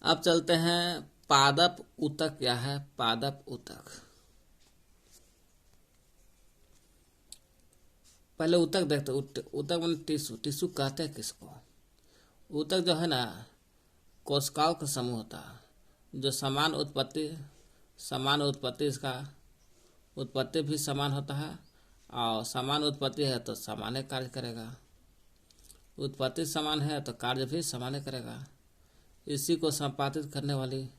अब चलते हैं पादप ऊतक। क्या है पादप ऊतक? पहले ऊतक देखते। ऊतक मैंने टिश्यू। टिश्यू कहते हैं किसको? ऊतक जो है ना, कोशिकाओं का समूह होता है जो समान उत्पत्ति इसका उत्पत्ति भी समान होता है, और समान उत्पत्ति है तो समान कार्य करेगा। उत्पत्ति समान है तो कार्य भी समान करेगा। इसी को संपादित करने वाली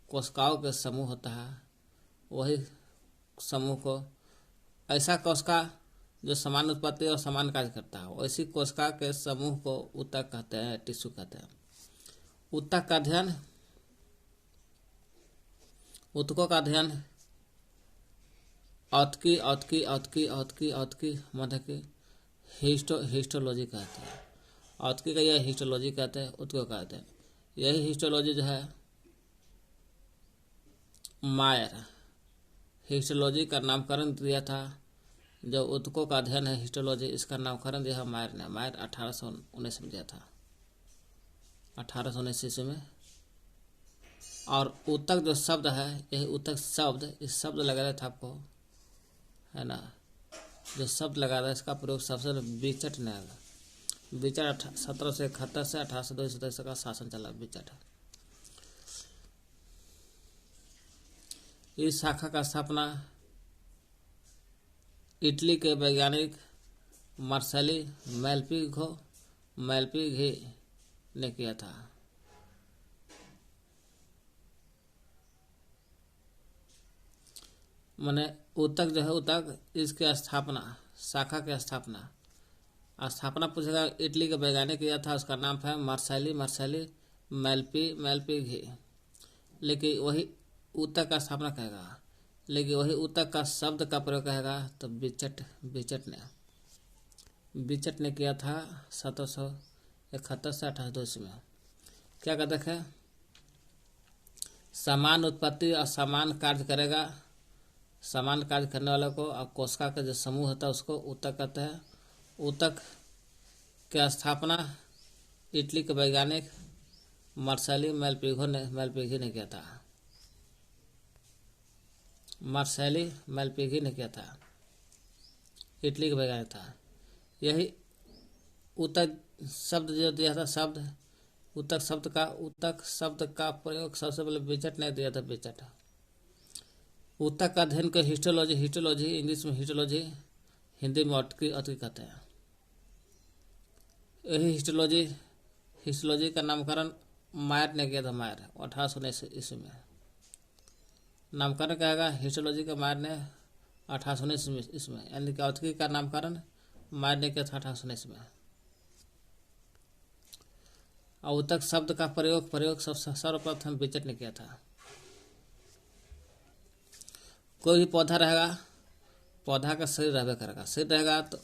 कोशिकाओं के समूह होता है। वही समूह को ऐसा कोशिका जो समान उत्पत्ति और समान कार्य करता है, वैसी कोशिका के समूह को ऊतक कहते हैं, टिश्यू कहते हैं। ऊतक का अध्ययन, ऊतकों का अध्ययन औतकी औतकी औतकी औतकी औतकी मध्य की हिस्टोलॉजी कहते हैं। औतकी का यह हिस्टोलॉजी कहते हैं, ऊतकों कहते हैं। यही हिस्टोलॉजी जो है मायर हिस्टोलॉजी का नामकरण दिया था। जो ऊतकों का अध्ययन है हिस्टोलॉजी, इसका नामकरण दिया मायर ने। मायर 1819 में दिया था, 1819 ईस्वी में। और ऊतक जो शब्द है, यही ऊतक शब्द, इस शब्द लगा रहे थे आपको, है ना। जो शब्द लगा रहा है इसका प्रयोग सबसे बिचट ने आया। बिचट 1771 से 1802 का शासन चला बिचट। इस शाखा का स्थापना इटली के वैज्ञानिक मार्सेली मेलपिघी ने किया था। माने ऊतक जो है, ऊतक इसके स्थापना, शाखा की स्थापना पूछेगा, इटली के वैज्ञानिक किया था। उसका नाम है मार्सेली मेलपिघी। लेकिन वही ऊतक का स्थापना कहेगा, लेकिन वही ऊतक का शब्द का प्रयोग कहेगा तो बिचट ने किया था 1771 से 1802 में। क्या कहते हैं? समान उत्पत्ति और समान कार्य करेगा। समान कार्य करने वाले को और कोशिका का जो समूह होता है उसको ऊतक कहते हैं। ऊतक की स्थापना इटली के वैज्ञानिक मार्सेली मेलपिघी ने किया था। मार्सेली मेलपिघी ने किया था, इटली के वैज्ञानिक था। यही ऊतक शब्द जो दिया था, ऊतक शब्द का प्रयोग सबसे पहले बिचट ने दिया था। बिचट ऊतक का अध्ययन को हिस्टोलॉजी इंग्लिश में हिस्टोलॉजी, हिंदी में औतकी कहते हैं। यही हिस्टोलॉजी का नामकरण मायर ने किया था। मायर 1819 ईस्वी में नामकरण कहेगा हिस्टोलॉजी का मायर ने 1819 ईस्वी में, यानी कि औतकी का नामकरण मायर ने किया था 1819 में। और ऊतक शब्द का प्रयोग सर्वप्रथम बिचट ने किया था। कोई भी पौधा रहेगा, पौधा का शरीर रहबे करेगा, शरीर रहेगा तो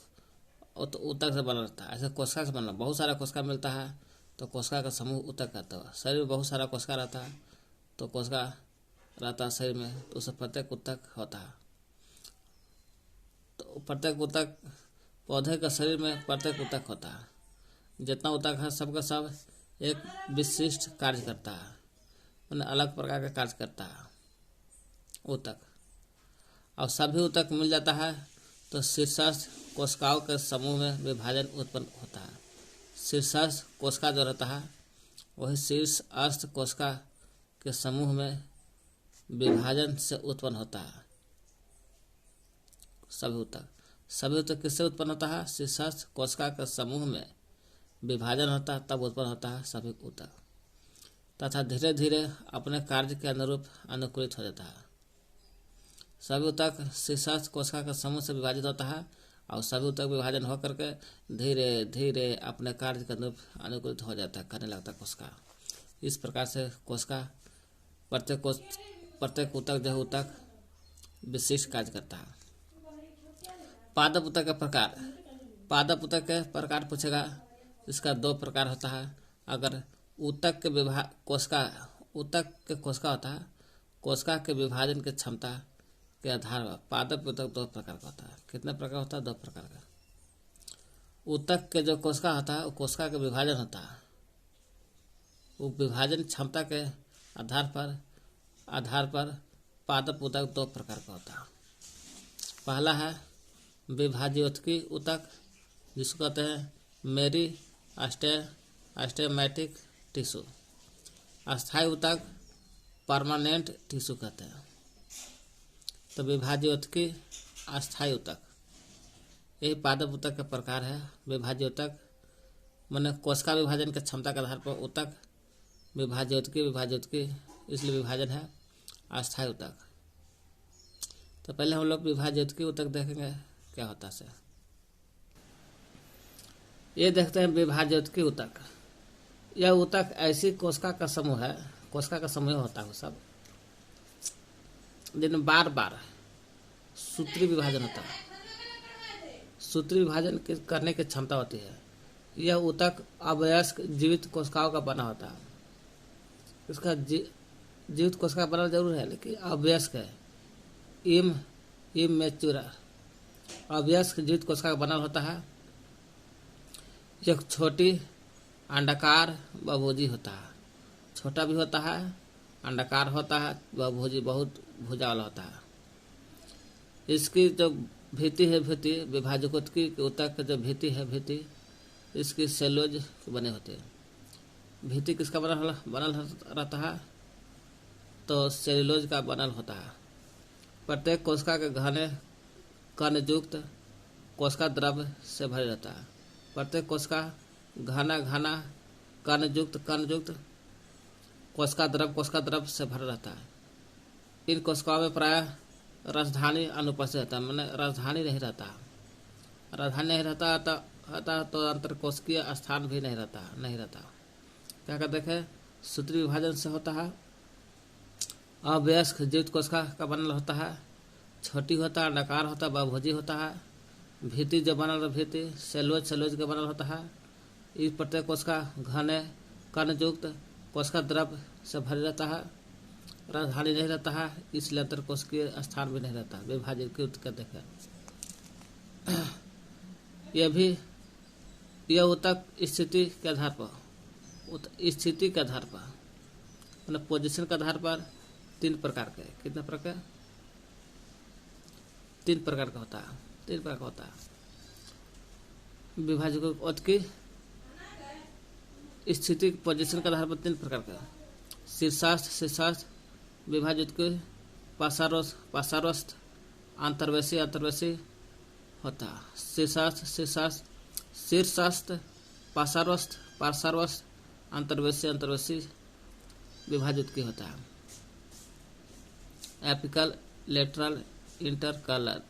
ऊतक से बना रहता है। ऐसे कोशिका से बनना, बहुत सारा कोशिका मिलता है तो कोशिका का समूह ऊतक कहता है। शरीर में बहुत सारा कोशिका रहता है तो कोशिका रहता है शरीर में, तो उससे प्रत्येक ऊतक होता है। तो प्रत्येक ऊतक, पौधे का शरीर में प्रत्येक ऊतक होता है। जितना ऊतक है सबका सब एक विशिष्ट कार्य करता है, उन्हें अलग प्रकार का कार्य करता है ऊतक। और सभी ऊतक मिल जाता है तो शीर्षस्थ कोशिकाओं के समूह में विभाजन उत्पन्न होता है। शीर्षस्थ कोशिका जो रहता है वही शीर्षस्थ कोशिका के समूह में विभाजन से उत्पन्न होता है। सभी ऊतक किससे उत्पन्न होता है? शीर्षस्थ कोशिका के समूह में विभाजन होता है, तब उत्पन्न होता है सभी ऊतक, तथा धीरे धीरे अपने कार्य के अनुरूप अनुकूलित हो जाता है। सभी ऊतक शीर्षस्थ कोशिका के समूह से विभाजित होता है और सभी ऊतक विभाजन होकर के धीरे धीरे अपने कार्य के अनुरूप अनुकूलित हो जाता है, करने लगता है कोशिका। इस प्रकार से कोशिका प्रत्येक ऊतक जो ऊतक विशिष्ट कार्य करता है। पादप ऊतक के प्रकार। पादप ऊतक के प्रकार पूछेगा, इसका 2 प्रकार होता है। अगर ऊतक के कोशिका होता है, कोशिका के विभाजन की क्षमता के आधार पर पादप ऊतक 2 प्रकार का होता है। कितने प्रकार होता है? 2 प्रकार का। ऊतक के जो कोशिका होता है वो कोशिका का विभाजन होता है, वो विभाजन क्षमता के आधार पर पादप ऊतक दो प्रकार का होता है। पहला है विभाज्योत्की ऊतक, जिसको कहते हैं मेरी स्टेमेटिक टिश्यू। अस्थायी ऊतक परमानेंट टिश्यू कहते हैं। तो विभाज्योत्की, अस्थायी ऊतक, यही पादप ऊतक का प्रकार है। विभाज्योतक माने कोशिका विभाजन के क्षमता के आधार पर ऊतक, विभाज्योतकी इसलिए विभाजन है। अस्थायी ऊतक, तो पहले हम लोग विभाज्योतकी ऊतक देखेंगे क्या होता है। ये देखते हैं विभाज्योतकी ऊतक। यह ऊतक ऐसी कोशिका का समूह है, कोशिका का समूह होता है सब, जिनमें बार बार सूत्री विभाजन होता है। सूत्री विभाजन करने की क्षमता होती है। यह ऊतक अवयस्क जीवित कोशिकाओं का बना होता है। इसका जीवित कोशिका बना जरूर है, लेकिन अवयस्क है। इमेच्योर अवयस्क जीवित कोशिका का बना होता है। एक छोटी अंडाकार बहुभुजी होता है। छोटा भी होता है, अंडाकार होता है, बहुभुजी बहुत भुजा वाला होता है। इसकी जो भित्ति है, भित्ति विभाजकोत्की ऊतक का जो भित्ति है, भित्ति इसकी सेलुलोज बने होते हैं। भित्ति किसका बनल रहता है? तो सेलुलोज का बनल होता है। प्रत्येक कोशिका के घने कणयुक्त कोशिका द्रव से भरे रहता है। प्रत्येक कोशिका घना कणयुक्त कोशिका द्रव से भरा रहता है। इन कोशिकाओं में प्रायः राजधानी अनुपस्थित रहता है, मैंने राजधानी नहीं रहता। राजधानी नहीं रहता तो अंतरकोशिकीय स्थान भी नहीं रहता। क्या कहते हैं? सूत्री विभाजन से होता है। अवयस्क जीवित कोशिका का बनल होता है। छोटी होता है, अंडाकार होता है, बहुभुजी होता है। भित्ति जो बनल भित्ति सेलुलोज का बनल होता है। इस प्रत्येक कोशिका घने कणयुक्त कोशिका द्रव से भरे रहता है। राजधानी नहीं रहता है, इसलिए अंतरकोशिकीय स्थान भी नहीं रहता। विभाज्योतकी ऊतक कहते हैं। यह ऊतक स्थिति के आधार पर मतलब पोजीशन के आधार पर तीन प्रकार का होता है। विभाज्योतकी स्थिति पोजीशन के आधार पर तीन प्रकार का। शीर्षस्थ विभाज्योतकी पार्श्वस्थ अंतर्वेशी होता है। शीर्षस्थ पार्श्वस्थ अंतर्वेशी विभाज्योतकी होता है। Apical lateral intercalary.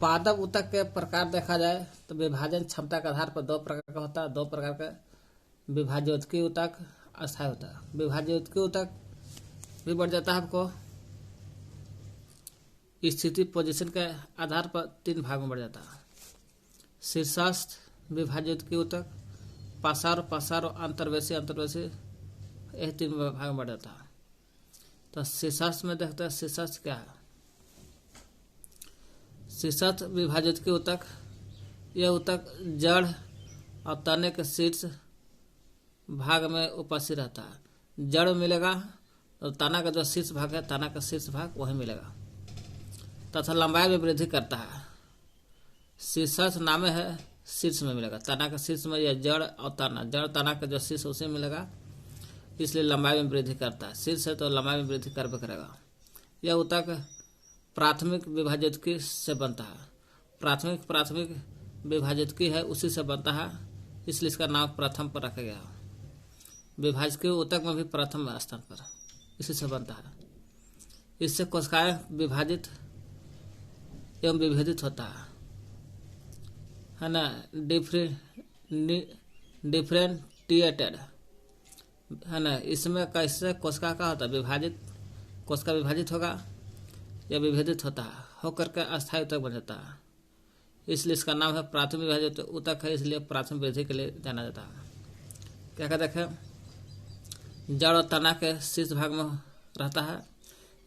पादप ऊतक के प्रकार देखा जाए तो विभाजन क्षमता के आधार पर दो प्रकार का होता है। दो प्रकार का विभाज्योतकी ऊतक, अस्थायी ऊतक। विभाज्योतकी ऊतक भी बढ़ जाता है आपको स्थिति पोजीशन के आधार पर तीन भाग में बढ़ जाता है। शीर्षस्थ विभाज्योतकी ऊतक, पार्श्व अंतर्वेशी यह तीन भाग में बढ़ जाता है। तो शीर्षस्थ में देखते हैं शीर्षस्थ क्या है। शीर्षस्थ विभाज्योतकी ऊतक, यह ऊतक जड़ और तने के शीर्ष भाग में उपस्थित रहता है। जड़ मिलेगा तो तना का जो शीर्ष भाग है, तना का शीर्ष भाग वही मिलेगा तथा लंबाई में वृद्धि करता है। शीर्षस्थ नामे है, शीर्ष में मिलेगा। तना का शीर्ष में यह जड़ और तना का जो शीर्ष उसी में मिलेगा, इसलिए लंबाई में वृद्धि करता है। शीर्ष है तो लंबाई में वृद्धि करबे करेगा। यह ऊतक प्राथमिक विभाज्योतकी से बनता है। प्राथमिक विभाज्योतकी है, उसी से बनता है, इसलिए इसका नाम प्रथम पर रखा गया। विभाज्योतकी ऊतक में भी प्रथम स्थान पर इसी से बनता है। इससे कोशिकाएं विभाजित एवं विभेदित होता है ना। डिफरेंटिएटेड है ना। इसमें कैसे कोशिका का होता है? कोशिका विभाजित होगा या विभेदित होता है, होकर के अस्थायी ऊतक बन जाता है। इसलिए इसका नाम है प्राथमिक विभाजित ऊतक है, इसलिए प्राथमिक वृद्धि के लिए जाना जाता है। क्या कहते हैं? जड़ और तना के शीर्ष भाग में रहता है,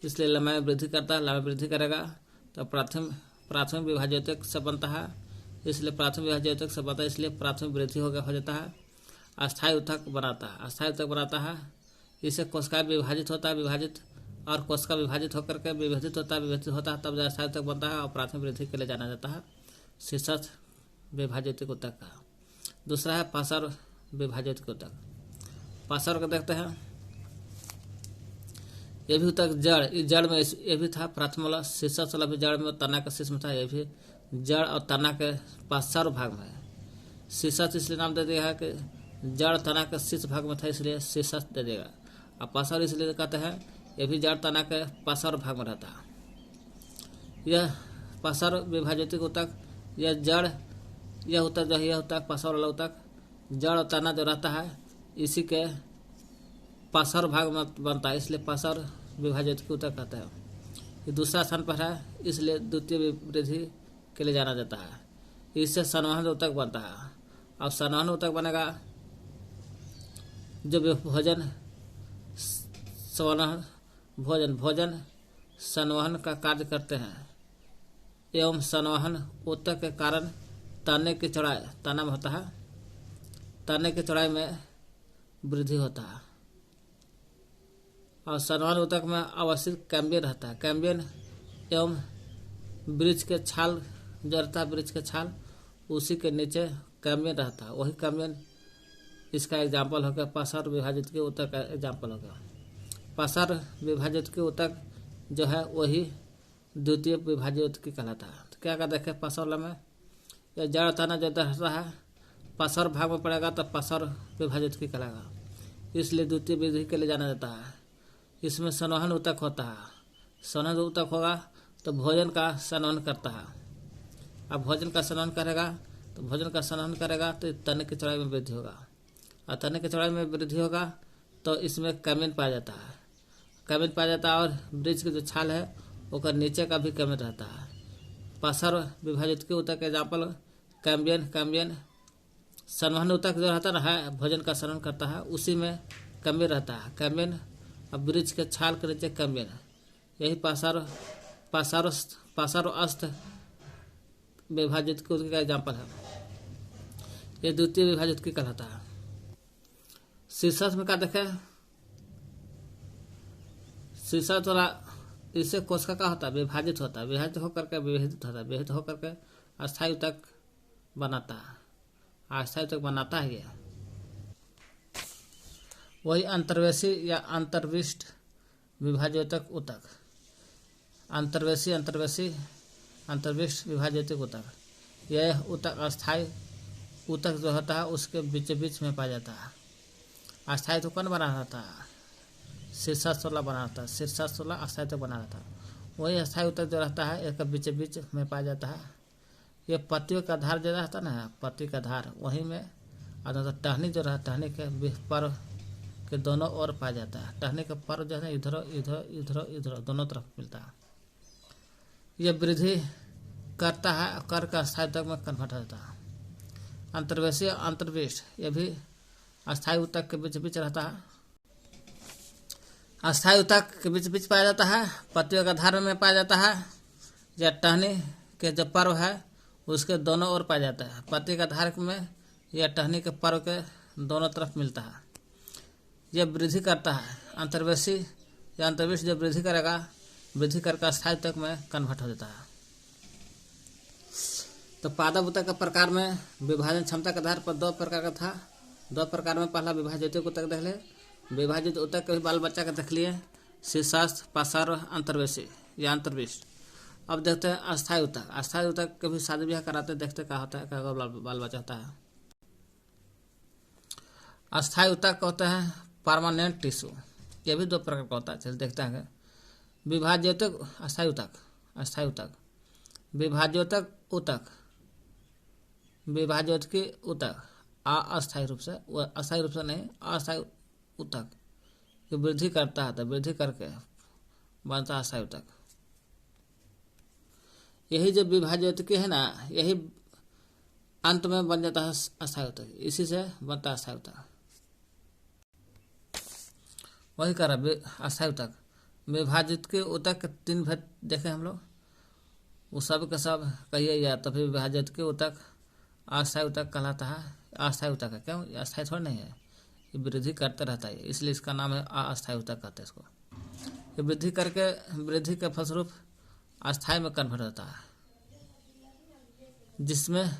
इसलिए लंबाई में वृद्धि करता है। लंबाई वृद्धि करेगा तो प्राथमिक विभाज्योतक से बनता है, इसलिए प्राथमिक विभाज्योतक से बनता है, इसलिए प्राथमिक वृद्धि हो जाता है। अस्थायी ऊतक बनाता है, अस्थायी ऊतक बनाता है, इससे कोशिका विभाजित होता है, विभाजित और कोशिका विभाजित होकर के विभाजित होता है, तब अस्थायी ऊतक बनता है और प्राथमिक वृद्धि के लिए जाना जाता है शीर्षस्थ विभाज्योतिक ऊतक का। दूसरा है पार्श्व विभाज्योतिक ऊतक। पार्श्व को देखते हैं, ये भी ऊतक जड़ में ये भी था, प्राथमिक वाला शीर्षस्थ वाला भी जड़ में, तना का शीर्ष में था, ये भी जड़ और तना के पार्श्व भाग में है। शीर्षस्थ इसलिए नाम दे दिया है कि जड़ तना के शीर्ष भाग में था, इसलिए शीर्षस्थ दे देगा। और पार्श्व इसलिए कहते हैं, ये भी जड़ तना के पार्श्व भाग में रहता है। यह पार्श्व विभाज्योतिक ऊतक, यह जड़, यह ऊतक जो है, यह ऊतक पार्श्व वाला ऊतक जड़ और तना जो रहता है इसी के पार्श्व भाग में बनता है, इसलिए पार्श्व विभाज्योतिक ऊतक कहते हैं। ये दूसरा स्थान पर है, इसलिए द्वितीय वृद्धि के लिए जाना जाता है। इससे संवहन ऊतक बनता है। अब संवहन ऊतक बनेगा जो भोजन संवहन का कार्य करते हैं एवं संवहन ऊतक के कारण तने की चौड़ाई, तना में होता है, तने की चौड़ाई में वृद्धि होता है। और संवहन ऊतक में अवस्थित कैम्बियन रहता है, कैम्बियन एवं वृक्ष के छाल जो रहता है, वृक्ष के छाल उसी के नीचे कैम्बियन रहता है, वही कैम्बियन इसका एग्जाम्पल हो गया, पार्श्व विभाजित ऊतक का एग्जाम्पल हो गया। पार्श्व विभाजित ऊतक जो है वही द्वितीय विभाज्योतिक कहलाता है। तो क्या देखे पार्श्व में, यह जड़ तना जो रहता है पार्श्व भाग में पड़ेगा तो पार्श्व विभाज्योतिक कहलाएगा, इसलिए द्वितीय वृद्धि के लिए जाना जाता है। इसमें संवहन ऊतक होता है, संवहन ऊतक होगा तो भोजन का संवहन करता है। अब भोजन का संवहन करेगा तो तने की चौड़ाई में वृद्धि होगा, और तने की चौड़ाई में वृद्धि होगा तो इसमें कैम्बियन पाया जाता है, और वृक्ष की जो छाल है वो नीचे का भी कैम्बियन रहता है। पार्श्व विभाजित ऊतक के एग्जाम्पल कैम्बियन संवहन ऊतक जो रहता है भोजन का संवहन करता है, उसी में कैम्बियन रहता है, कैम्बियन अब वृक्ष के छाल के नीचे कैम्बियन, यही पार्श्वस्थ विभाजित का एग्जाम्पल है। ये द्वितीय विभाजित की कहलाता है। शीर्षस्थ में क्या देखे, शीर्षस्थ वाला इससे कोशिका का होता है विभाजित होता है, विभाजित होकर के अस्थायी ऊतक बनाता है, ये वही अंतर्वेशी या अंतर्विष्ट विभाज्योतक ऊतक, अंतर्विष्ट विभाज्योतिक ऊतक, यह ऊतक अस्थायी ऊतक जो होता है उसके बीच में पाया जाता है। अस्थायी तो कौन बना रहता है, शीर्षस्थ वाला बना रहता है, शीर्षस्थ वाला अस्थायी तो बना रहता है, वही अस्थायी ऊतक जो रहता है एक बीच में पाया जाता है। ये पत्तियों का धार जो रहता है ना, पत्ती का धार वहीं में, और टहनी जो रहता है, टहनी के पर के दोनों ओर पाया जाता है। टहनी का पर जो है इधर दोनों तरफ मिलता है। ये वृद्धि करता है, कर का अस्थायी ऊतक में कन्वर्ट हो जाता है। अंतर्वेशीय अंतर्विष्ट, ये भी अस्थायी ऊतक के बीच रहता है, अस्थायी ऊतक के बीच पाया जाता है, पत्तियों का धार में पाया जाता है, या टहनी के जो पर्व है उसके दोनों ओर पाया जाता है। पत्ती का धार में या टहनी के पर्व के दोनों तरफ मिलता है। यह वृद्धि करता है, अंतर्वेशी या अंतर्विष्ट जब वृद्धि करेगा, वृद्धि करके अस्थायी ऊतक में कन्वर्ट हो जाता है। तो पादप ऊतक के प्रकार में विभाजन क्षमता के आधार पर दो प्रकार का था। दो प्रकार में पहला विभाज्योतिक ऊतक देख ले, विभाजित ऊतक के भी बाल बच्चा के देख लिए, शीर्षस्थ, पार्श्व, अंतर्वेशी या अंतर्विष्ट। अब देखते हैं अस्थायी ऊतक। अस्थायी ऊतक के भी शादी ब्याह कराते, देखते क्या होता है, क्या बाल बच्चा होता है। अस्थायी ऊतक होता है परमानेंट टिश्यू, ये भी दो प्रकार का होता है। चलिए देखते हैं। विभाज्योतिक अस्थायी ऊतक, विभाज्योतिक ऊतक, विभाज्योतिक ऊतक अस्थायी रूप से, अस्थायी रूप से नहीं, अस्थायी ऊतक की वृद्धि करता है, तो वृद्धि करके बनता है अस्थायी ऊतक। यही जो विभाज्योतिक है ना, यही अंत में बन जाता है अस्थायी ऊतक, इसी से बनता है अस्थायी ऊतक। वही करा अस्थायी ऊतक। विभाजित के ऊतक के तीन भेद देखे हम लोग। वो सब के सब कहिए या तो फिर विभाजित के ऊतक अस्थायी ऊतक कहलाता है। अस्थायी ऊतक है, क्यों? ये अस्थायी थोड़ा नहीं है, ये वृद्धि करते रहता है, इसलिए इसका नाम है अस्थायी ऊतक कहते हैं इसको। ये वृद्धि के फलस्वरूप अस्थायी में कन्वर्ट होता है, जिसमें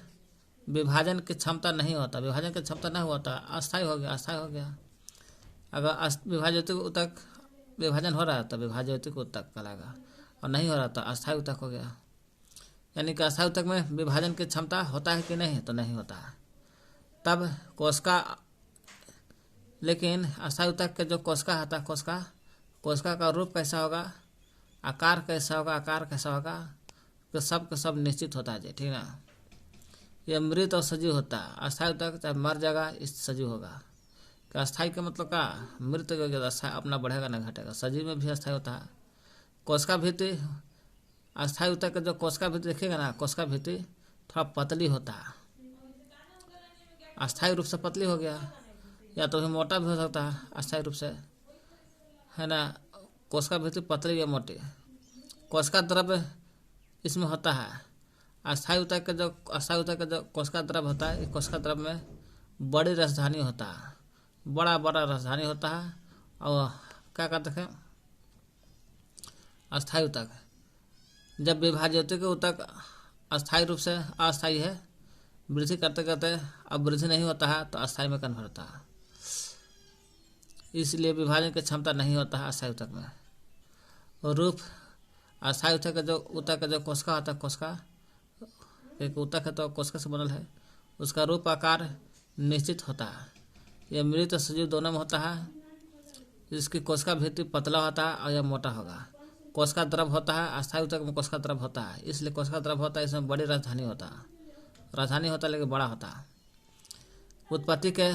विभाजन की क्षमता नहीं होता। विभाजन की क्षमता नहीं होता, अस्थायी हो गया, अस्थायी हो गया। अगर विभाजित ऊतक विभाजन हो रहा है तो विभाजित ऊतक कहलाएगा, और नहीं हो रहा तो अस्थायी ऊतक हो गया। यानी कि अस्थायी ऊतक में विभाजन की क्षमता होता है कि नहीं? तो नहीं होता है। तब कोशिका, लेकिन अस्थायी ऊतक के जो कोशिका होता है, कोशिका का रूप कैसा होगा, आकार कैसा होगा, तो सब का सब निश्चित होता है, ठीक ना। यह मृत और सजीव होता है। अस्थायी ऊतक चाहे मर जाएगा, इस सजीव होगा। क्या अस्थायी का मतलब का? मृत अस्थायी अपना बढ़ेगा ना घटेगा। सजीव में भी अस्थायी होता है। कोशिका भित्ति, अस्थायी ऊतक का जो कोशिका भित्ति देखिएगा ना, कोशिका भित्ति थोड़ा पतली होता है, अस्थायी रूप से पतली हो गया, या तो फिर मोटा भी हो सकता है अस्थायी रूप से, है ना। कोशिका भित्ति पतली या मोटी। कोशिका द्रव्य इसमें होता है। अस्थायी ऊतक का जो कोशिका द्रव्य होता है, इस कोशिका द्रव्य में बड़ी राजधानी होता है, बड़ा राजधानी होता है। और क्या कहते हैं, अस्थायी ऊतक। जब विभाजित ऊतक अस्थायी रूप से अस्थायी है, वृद्धि करते करते अब वृद्धि नहीं होता है तो अस्थायी में कन्वर्ट होता है, इसलिए विभाजन की क्षमता नहीं होता है अस्थायी ऊतक में। और रूप, अस्थायी ऊतक का जो कोशिका होता है, कोशिका एक ऊतक है तो कोशिका से बनल है, उसका रूप आकार निश्चित होता है। यह मृत और सजीव दोनों में होता है। इसकी कोशिका भित्ति पतला होता है और यह मोटा होगा। कोशिका द्रव होता है, अस्थायी ऊतक में कोशिका द्रव होता है, इसलिए कोशिका द्रव होता है, इसमें बड़ी राजधानी होता है, लेकिन बड़ा होता है। उत्पत्ति के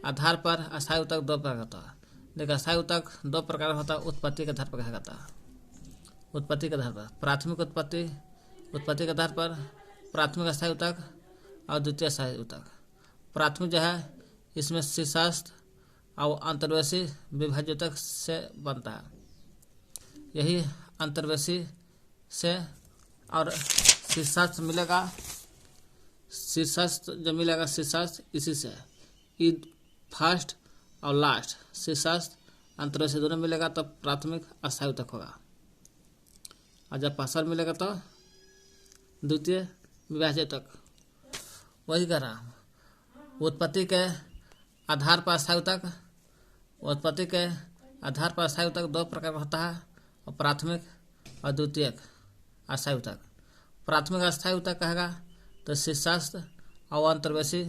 आधार पर अस्थायी ऊतक दो प्रकार होता है। देखिए, अस्थायी ऊतक दो प्रकार होता है, उत्पत्ति के आधार पर कहा जाता है। उत्पत्ति के आधार पर प्राथमिक उत्पत्ति के आधार पर प्राथमिक अस्थायी ऊतक और द्वितीय अस्थायी ऊतक। प्राथमिक जो है, इसमें शीर्षस्थ और अंतर्वेशी विभाज्योतक से बनता है। यही अंतर्वेशी से और शीर्षस्थ मिलेगा, शीर्षस्थ जो मिलेगा, शीर्षस्थ इसी से ई फर्स्ट और लास्ट, शीर्षस्थ अंतर्वेशी दोनों मिलेगा तो प्राथमिक अस्थायी ऊतक होगा। और जब पार्श्व मिलेगा तो द्वितीय विभाज्योतक। वही कर रहा हूँ। उत्पत्ति के आधार पर अस्थायी ऊतक, उत्पत्ति के आधार पर अस्थायी ऊतक दो प्रकार का होता है, और प्राथमिक और द्वितीयक अस्थायी ऊतक। प्राथमिक अस्थायी ऊतक कहेगा तो शीर्षस्थ और अंतर्वेशी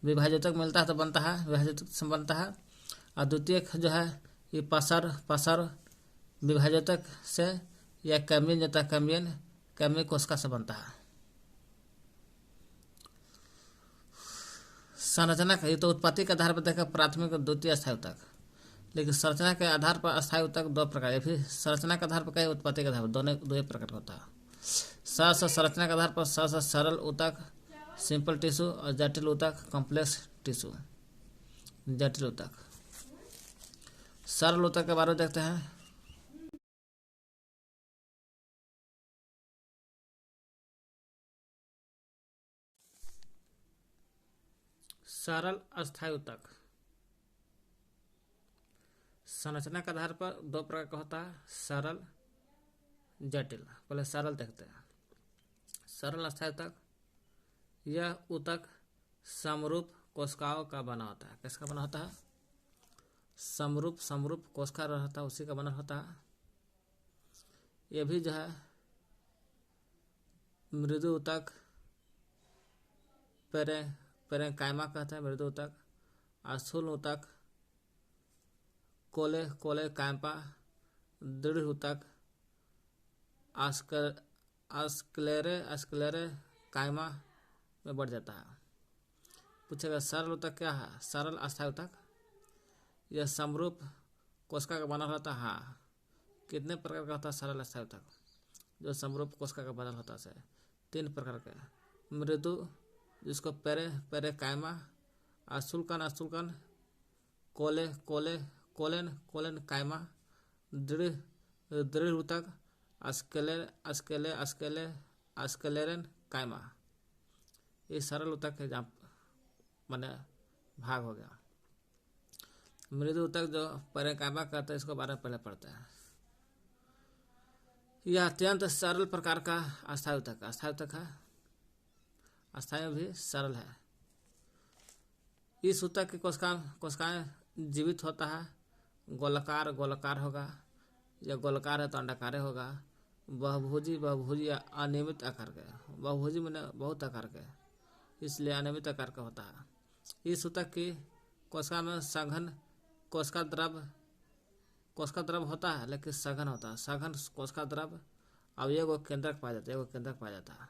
विभाज्योतक मिलता है तो बनता है, विभाज्योतक से बनता है। और द्वितीयक जो है, ये पसर विभाज्योतक से या कैम्बियन जो है, कैम्बियन कोशिका से बनता है। संरचना का, ये तो उत्पत्ति के आधार पर देखा प्राथमिक और द्वितीय अस्थायी ऊतक, लेकिन संरचना के आधार पर अस्थायी ऊतक दो प्रकार है। फिर संरचना के आधार पर क्या है, उत्पत्ति के आधार पर दोनों दो ही प्रकार का होता है। संरचना के आधार पर सरल ऊतक सिंपल टिश्यू और जटिल ऊतक कॉम्प्लेक्स टिश्यू। जटिल ऊतक, सरल ऊतक के बारे में देखते हैं। सरल अस्थायी ऊतक संरचना के आधार पर दो प्रकार का होता है, सरल जटिल। पहले सरल देखते हैं। सरल अस्थायी ऊतक, यह ऊतक समरूप कोशिकाओं का बना होता है। किसका बना होता है? समरूप कोशिका रहता है, उसी का बना होता है। यह भी जो है मृदु ऊतक, पेरेंकाइमा कहते हैं मृदु ऊतक। स्थूल ऊतक कोले कायपा, दृढ़ ऊतक आस्क्लेरे कायमा में बढ़ जाता है। पूछेगा सरल ऊतक क्या है? सरल अस्थायी ऊतक, यह समरूप कोशिका का बना होता है। हाँ, कितने प्रकार का होता है सरल अस्थायी ऊतक जो समरूप कोशिका का बना होता है? 3 प्रकार के। मृदु, जिसको पेरेकाइमा, स्थूलकण कोलेन कायमा, दृढ़ ऊतक अस्केले स्क्लेरन कायमा, ये सरल ऊतक के मैंने भाग हो गया। मृदु ऊतक जो पैरेकाइमा कहते हैं, इसको बारे में पहले पढ़ते हैं। यह अत्यंत सरल प्रकार का अस्थायी ऊतक है, अस्थायी में भी सरल है। इस ऊतक की कोशिकाएं जीवित होता है, गोलाकार होगा, या गोलाकार है तो अंडाकार होगा, बहुभुजी या अनियमित आकार के, बहुभुजी में बहुत आकार के, इसलिए अनियमित आकार का होता है। इस ऊतक की कोशिका में सघन कोशिका द्रव होता है, लेकिन सघन होता है। सघन कोशिका द्रव अब एगो केंद्रक पाया जाता है।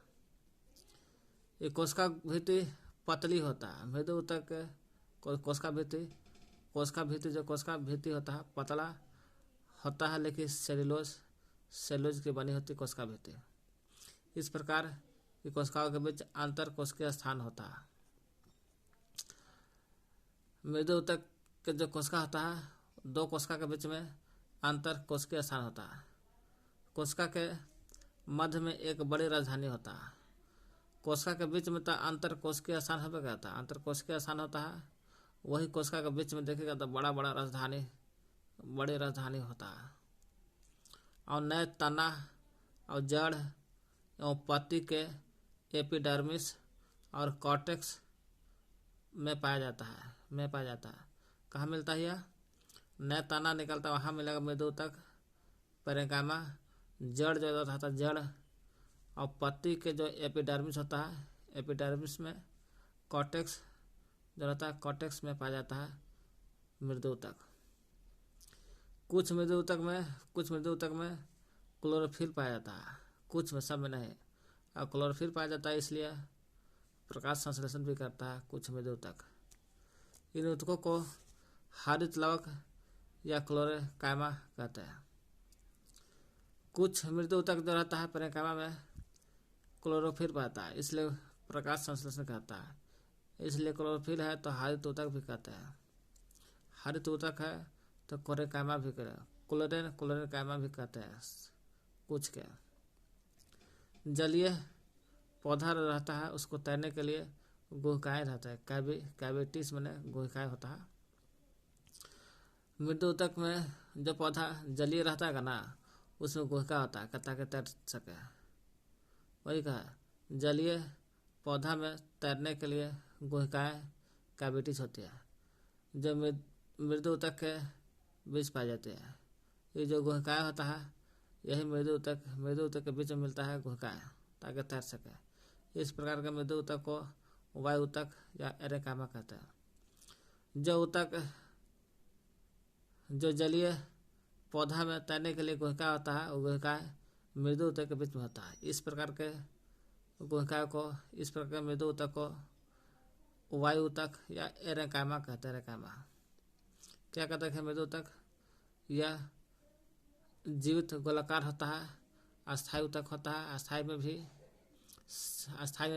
ये कोशिका भित्ति पतली होता है। मृदु ऊतक कोशिका भित्ति जो कोशिका भित्ति होता है पतला होता है, लेकिन सेलुलोज की बनी होती कोशिका भित्ति। इस प्रकार की कोशिकाओं के बीच अंतर कोशिकीय स्थान होता है। मृदु ऊतक के जो कोशिका होता है, दो कोशिका के बीच में अंतर कोशिकीय स्थान होता है। कोशिका के मध्य में एक बड़ी राजधानी होता है। कोशिका के बीच में तो अंतर कोशिकीय स्थान होगा करता है, अंतर कोशिकीय स्थान होता है। वही कोशिका के बीच में देखेगा तो बड़ी राजधानी होता है। और नए तना और जड़ एवं पत्ती के एपिडर्मिस और कॉर्टेक्स में पाया जाता है। कहाँ मिलता है यह? नया तना निकलता है वहाँ मिलेगा मृदु ऊतक, पैरेकाइमा। जड़ जो होता है जड़ और पत्ती के जो एपिडर्मिस होता है, एपिडर्मिस में कॉर्टेक्स जो रहता है, कॉर्टेक्स में पाया जाता है मृदु ऊतक। कुछ मृदु ऊतक में क्लोरोफिल पाया जाता है, कुछ में, सब में नहीं। और क्लोरोफिल पाया जाता है इसलिए प्रकाश संश्लेषण भी करता है कुछ मृदु ऊतक। इन ऊतकों को हरित लवक या क्लोरेकाइमा कहते हैं। कुछ मृदु ऊतक जो रहता है पैरेकाइमा में क्लोरोफिल पाता है, इसलिए प्रकाश संश्लेषण कहता है। इसलिए क्लोरोफिल है तो हरित ऊतक भी कहते हैं। हरित ऊतक है तो क्लोरेकाइमा भी क्लोरेकाइमा भी कहते हैं कुछ के। जलीय पौधा रहता है, उसको तैरने के लिए गुहिकाएं रहता है, कैविटीज में गुहिकाएं होता है। मृदु ऊतक में जो पौधा जलीय रहता है ना, उसमें गुहिका होता है ताकि तैर सके। वही कहा, जलीय पौधा में तैरने के लिए गुहिकाएं कैविटीज होती है, जो मृदु ऊतक के बीच पाई जाती है। ये जो गुहिकाएं होता है, यही मृदु ऊतक के बीच में मिलता है गुहिकाएं, ताकि तैर सके। इस प्रकार के मृदु ऊतक को वायु ऊतक या एरेकाइमा कहते हैं। जो जलीय पौधा में तैरने के लिए गुहिका होता है, वो गुहिकाएं मृदु ऊतक के बीच में होता है। इस प्रकार के मृदु ऊतक को वायु ऊतक या एरेकाइमा कहते हैं। एरेकाइमा क्या कहते हैं? मृदु ऊतक यह जीवित गोलाकार होता है, अस्थायी ऊतक होता है। अस्थायी में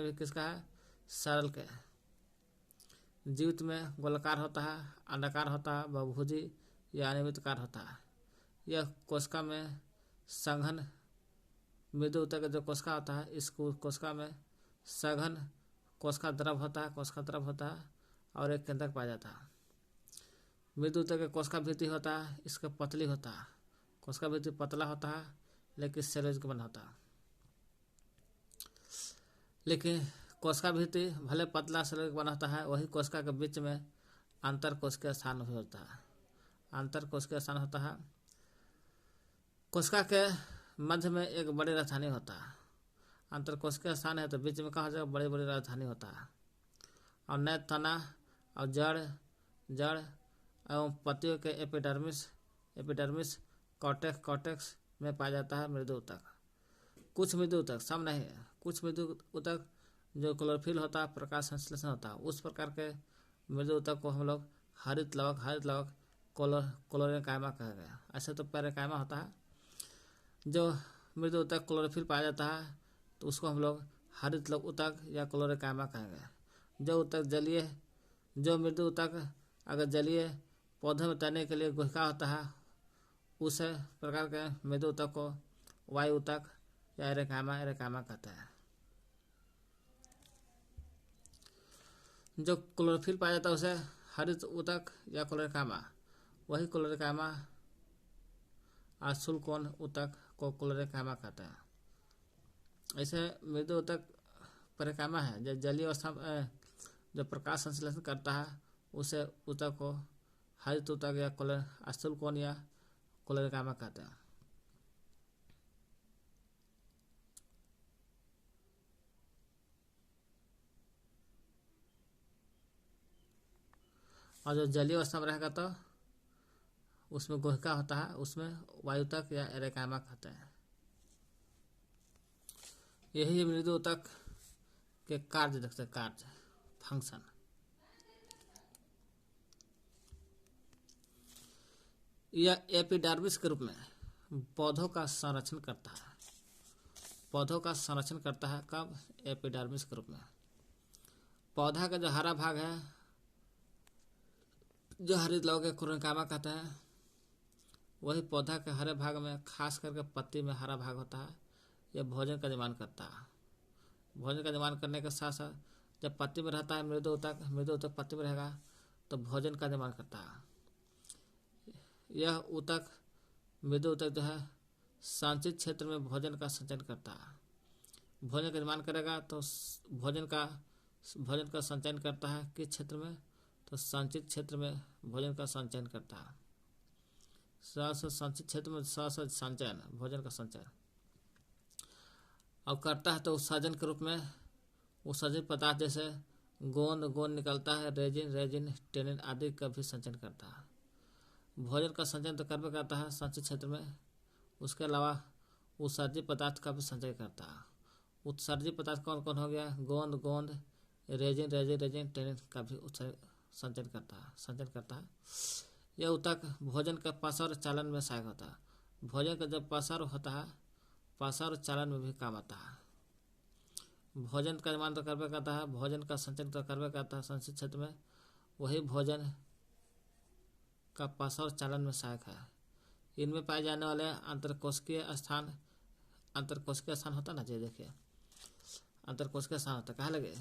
भी किसका है? सरल के। जीवित में गोलाकार होता है, अंडाकार होता है, बहुभुजी या अनियमितकार होता है। यह कोशिका में सघन मृदु ऊतक का जो कोशिका होता है, इस कोशिका में सघन कोशिका द्रव होता है और एक केंद्रक पाया जाता है। मृदु ऊतक का कोशिका भित्ति होता है, इसका पतली होता है। कोशिका भित्ति पतला होता है, लेकिन सेलुलोज का बना होता है। लेकिन कोशिका भित्ति भले पतला सेलुलोज का बना होता है, वही कोशिका के बीच में अंतर कोशिकीय स्थान भी होता है। अंतर कोशिकीय स्थान होता है। कोशिका के मध्य में एक बड़ी राजधानी होता है। अंतर कोशिकीय स्थान है तो बीच में कहाँ जाएगा? बड़ी बड़ी राजधानी होता है। और नए तना और जड़ एवं पत्तियों के एपिडर्मिस कॉर्टेक्स में पाया जाता है मृदु ऊतक। कुछ मृदु ऊतक, सब नहीं है, कुछ मृदु ऊतक जो क्लोरोफिल होता है, प्रकाश संश्लेषण होता है, उस प्रकार के मृदु ऊतक को हम लोग हरित लवक क्लोरेकाइमा कहा गया। ऐसे तो पैरेकाइमा होता है। जो मृदु ऊतक क्लोरोफिल पाया जाता है तो उसको हम लोग हरित ऊतक या क्लोरेकाइमा कहेंगे। जो मृदु ऊतक अगर जलीय पौधे में तैरने के लिए गुहिका होता है, उस प्रकार के मृदु ऊतक को वायु ऊतक या एरेकामा एरेकामा कहता है। जो क्लोरोफिल पाया जाता है उसे हरित ऊतक या क्लोरेकामा, वही क्लोरेकामा आशुल्कोण ऊतक को क्लोरेकामा कहता है। ऐसे मृदु ऊतक परेकामा है जो जलीय अवस्था जो प्रकाश संश्लेषण करता है उसे ऊतक को हरित ऊतक या आशुल्कोण या क्लोरेकामा कहते हैं। और जो जलीय अवस्था में रहेगा तो उसमें गोहिका होता है, उसमें वायुतक या एरेकामा कहते हैं। यही मृदु ऊतक के कार्य देखते हैं, कार्य फंक्शन। यह एपिडर्मिस के रूप में पौधों का संरक्षण करता है। पौधों का संरक्षण करता है कब? एपिडर्मिस के रूप में। पौधा का जो हरा भाग है जो हरित लौह के क्लोरेकामा कहते हैं, वही पौधा के हरे भाग में खास करके पत्ती में हरा भाग होता है। यह भोजन का निर्माण करता है। भोजन का निर्माण करने के साथ साथ जब पत्ती में रहता है मृदु ऊतक पत्ती में रहेगा तो भोजन का निर्माण करता है। यह ऊतक मृदु ऊतक जो है संचित क्षेत्र में भोजन का संचयन करता है। भोजन का निर्माण करेगा तो भोजन का संचयन करता है किस क्षेत्र में? तो संचित क्षेत्र में भोजन का संचयन करता है। संचित क्षेत्र में संचयन, भोजन का संचयन अब करता है तो उत्सर्जन के रूप में उत्सर्जित पदार्थ जैसे गोंद निकलता है, रेजिन टेनिन आदि का भी संचयन करता है। भोजन का संचयन तो करवे करता है संचित क्षेत्र में, उसके अलावा उत्सर्जित पदार्थ का भी संचय करता है। उत्सर्जित पदार्थ कौन कौन हो गया? गोंद रेजिन टेनिन का भी संचयन करता है। यह ऊतक भोजन का पसर चालन में सहायक होता है। भोजन का जब पसर होता है, पसर चालन में भी काम आता है। भोजन का निर्माण तो करवे करता है, भोजन का संचयन तो करवे करता है संचित क्षेत्र में, वही भोजन का पसर चालन में सहायक है। इनमें पाए जाने वाले अंतरकोशिकीय स्थान होता ना जी, देखिए अंतरकोशिकीय स्थान होता कहाँ लगे?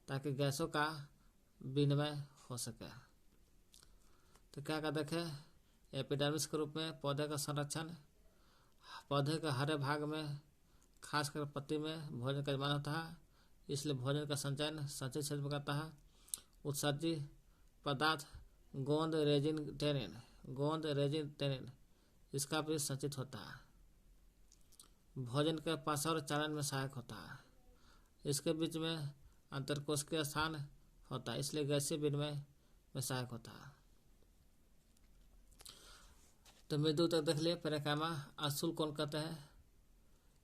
ताकि गैसों का विनिमय हो सके। तो क्या का देखे एपिडर्मिस के रूप में पौधे का संरक्षण, पौधे के हरे भाग में खासकर पत्ती में भोजन का निर्माण होता है, इसलिए भोजन का संचयन संचित क्षेत्र में करता है। उत्सर्जित पदार्थ गोंद रेजिन टेनिन इसका भी संचित होता है। भोजन के पसर चालन में सहायक होता है। इसके बीच में अंतरकोशिकीय स्थान होता है, इसलिए गैसीय विनिमय में सहायक होता है। तो मृदु ऊतक देख लिए पेरेकामा आशुल्कोण कहते हैं।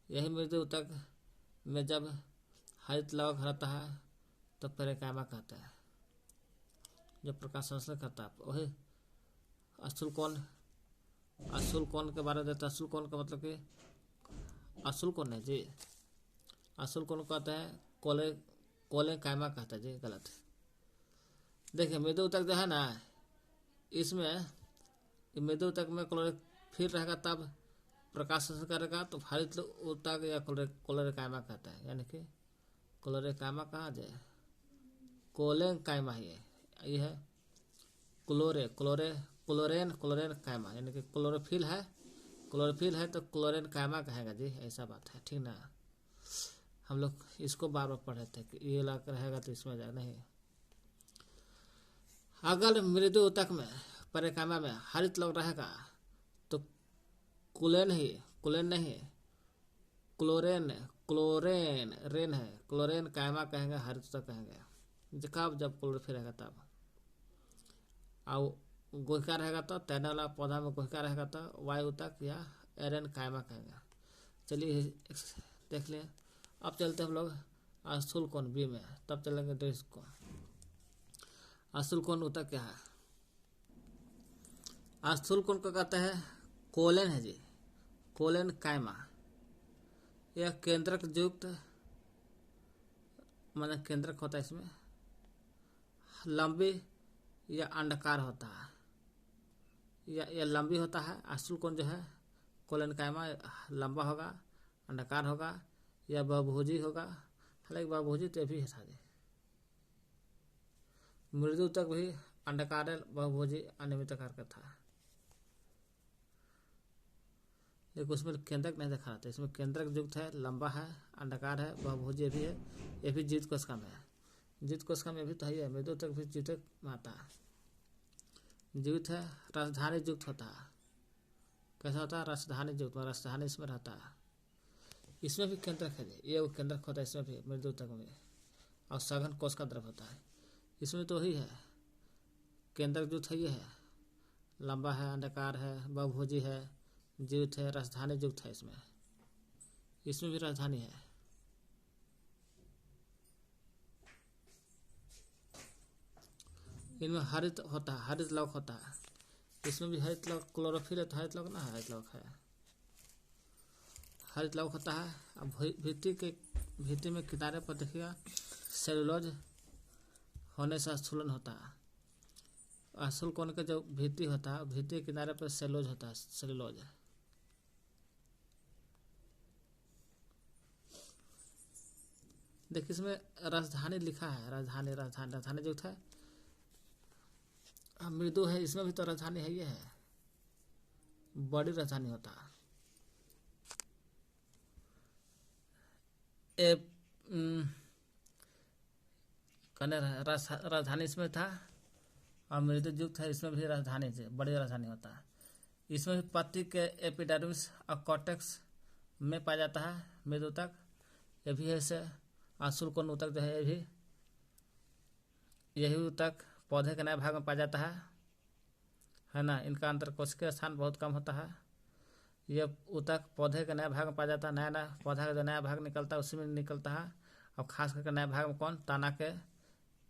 यही मृदु ऊतक में जब हरित लवक रहता है तो पेरेकामा कहते हैं, जो प्रकाश संश्लेषण करता है। वही आशुल्कोण के बारे में देता है। आशुल्कोण का मतलब कि आशुल्कोण है जी, आशुल्कोण कहते हैं कोलेकामा कहते हैं जी, गलत। देखिए मृदु ऊतक जो है ना, इसमें मृदु ऊतक में क्लोरोफिल रहेगा तब प्रकाश संश्लेषण करेगा तो हरित ऊतक या क्लोरेकामा कहता है। यानी कि क्लोरेकामा कहा जाए, कोलेकामा ही है। ये है क्लोरेन कायमा, यानी कि क्लोरोफिल है तो क्लोरेन कायमा कहेगा जी, ऐसा बात है, ठीक ना। हम लोग इसको बार बार पढ़े थे कि ये लग रहेगा तो इसमें जाए नहीं। अगर मृदु ऊतक में पेरेकामा में हरित लवक रहेगा तो क्लोरेन नहीं क्लोरेन कायमा कहेंगे, हरित ऊतक कहेंगे। जब क्लोरोफिल रहेगा तब। और गोहिका रहेगा तो तैरने वाला पौधा में गोहिका रहेगा तो वायु ऊतक या एरेन कायमा कहेंगे। चलिए देख लें। अब चलते हम लोग आशुल्कोण बी में, तब चलेंगे ड्रेस को। आशुल्कोण ऊतक क्या है? आशुल्कोण को कहते हैं कोलेन है जी, कोलेन कायमा। यह केंद्रक युक्त माने केंद्रक होता है, इसमें लंबी या अंडाकार होता है, या लंबी होता है। आशुल्कोण जो है कोलेन कायमा लंबा होगा, अंडाकार होगा या बहुभुजी होगा। हालांकि बहुभुजी तो भी था। मृदु ऊतक भी अंडाकार बहुभुजी अनियमित आकार का था, लेकिन उसमें केंद्रक नहीं देखा था। इसमें केंद्रक युक्त है, लंबा है, अंडाकार है, बहुभुजी भी है। ये भी जीवित कोशिका में है। जीवित कोशिका में भी तो है। मृदु ऊतक भी जीवित में आता है। जीवित है, राजधानी युक्त होता है। कैसा होता है? राजधानी युक्त, राजधानी इसमें रहता है। इसमें भी केंद्रक है, ये वो केंद्रक होता है इसमें भी, मृदु ऊतक में। और सघन कोशिका द्रव होता है। इसमें तो ही है, केंद्रक युक्त है, ये है, लंबा है, अंडाकार है, बहुभुजी है, जीवित है, राजधानी युक्त है। इसमें भी राजधानी है। इनमें हरित होता है, हरित लवक होता है। इसमें भी हरित लवक, क्लोरोफिल है तो हरित लवक ना, हरित लवक है, हरित लवक होता है। अब भित्ति में किनारे पर देखिएगा सेलुलोज होने से स्थूलन होता है। असल कोण का जो भित्ति होता है, भित्ति के किनारे पर सेलुलोज होता है, सेलुलोज। देखिए इसमें राजधानी लिखा है, राजधानी राजधानी राजधानी जो था मृदु है, इसमें भी तो राजधानी है, ये है, बड़ी राजधानी होता है। राजधानी इसमें था और मृदु युक्त है, इसमें भी राजधानी से बड़ी राजधानी होता है। इसमें भी पत्ती के एपिडर्मिस और कॉर्टेक्स में पाया जाता है मृदु ऊतक। ये भी है इसे आंसुल कोण ऊतक जो है, ये भी यही ऊतक पौधे के नए भाग में पाया जाता है ना। इनका अंतरकोशिकीय स्थान बहुत कम होता है। यह ऊतक पौधे के नए भाग में पाया जाता है। नया पौधा का जो नया भाग निकलता है उसी में निकलता है। और खास करके नए भाग में कौन? तना के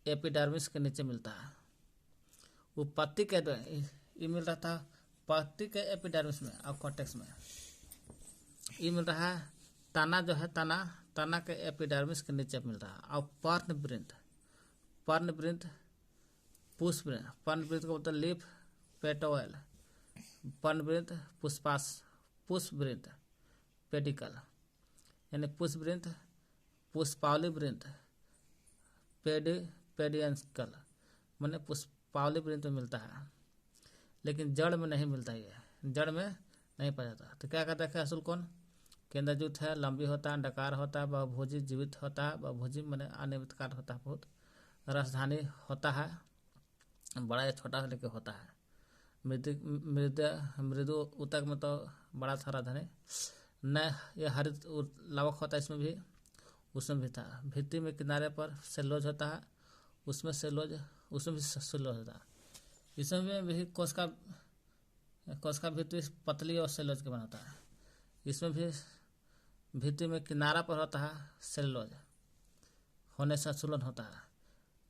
एपिडर्मिस के नीचे मिलता है। वो पत्ती के ये मिल रहा था पत्ती के एपिडर्मिस में और कॉर्टेक्स में। ये मिल रहा है तना जो है, तना के एपिडर्मिस के नीचे मिल रहा है। और पर्णवृंत पुष्पवृंत, पर्णवृंत को बोलते लीफ पेटोल, पर्णवृंत पुष्पवृंत पेडिकल, यानी पुष्पवृंत, पुष्पावली वृंत पेडियंकल, मैंने पुष्पावली वृंत में मिलता है, लेकिन जड़ में नहीं मिलता। ये जड़ में नहीं पाया जाता। तो क्या कहते हैं? असल कोण केंद्रयुक्त है, लंबी होता है, अंडाकार होता है, बहुभुजी जीवित होता है। बहुभुजी मैंने अनियमित कार होता है बहुत। राजधानी होता है, बड़ा या छोटा लेके होता है। मृदु ऊतक में तो बड़ा था राजधानी। न यह हरित लवक होता है, इसमें भी, उसमें भी था। भित्ति में किनारे पर सेलुलोज होता है, उसमें भी सेलुलोज होता है। इसमें भी कोशिका भित्ति पतली और सेलुलोज के बना होता है। इसमें भी भित्ति में किनारा पर होता है सेलुलोज होने से स्थूलन होता है।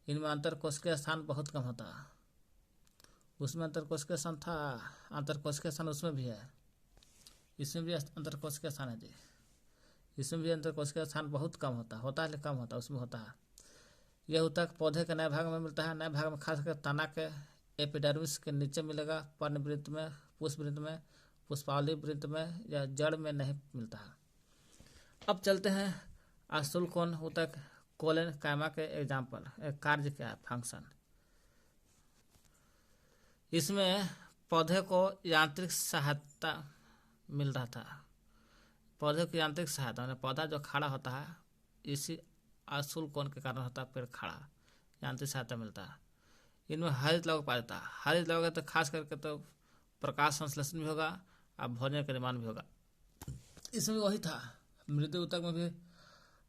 इनमें अंतरकोशिकीय स्थान बहुत कम होता है। उसमें अंतरकोशिकीय स्थान था, अंतरकोशिकीय स्थान उसमें भी है, इसमें भी अंतरकोशिकीय स्थान है जी। इसमें भी अंतरकोशिकीय स्थान बहुत कम होता है, कम होता है, उसमें होता है। यह ऊतक पौधे के नए भाग में मिलता है। नए भाग में खासकर तना के एपिडर्मिस के नीचे मिलेगा, पर्णवृंत में, पुष्पवृंत में, पुष्पावली वृंत में, या जड़ में नहीं मिलता है। अब चलते हैं आंसुल कोण ऊतक कोलेन कायमा के एग्जाम्पल, कार्य क्या है, फंक्शन। इसमें पौधे को यांत्रिक सहायता मिल रहा था। पौधे की यांत्रिक सहायता, मतलब पौधा जो खड़ा होता है इसी आंसुल कोण के कारण होता है, पेड़ खड़ा, यांत्रिक सहायता मिलता है। इनमें हरित लवक पाया जाता है। हरित लवक तो खास करके तो प्रकाश संश्लेषण भी होगा और भोजन का निर्माण भी होगा। इसमें वही था, मृदु ऊतक में भी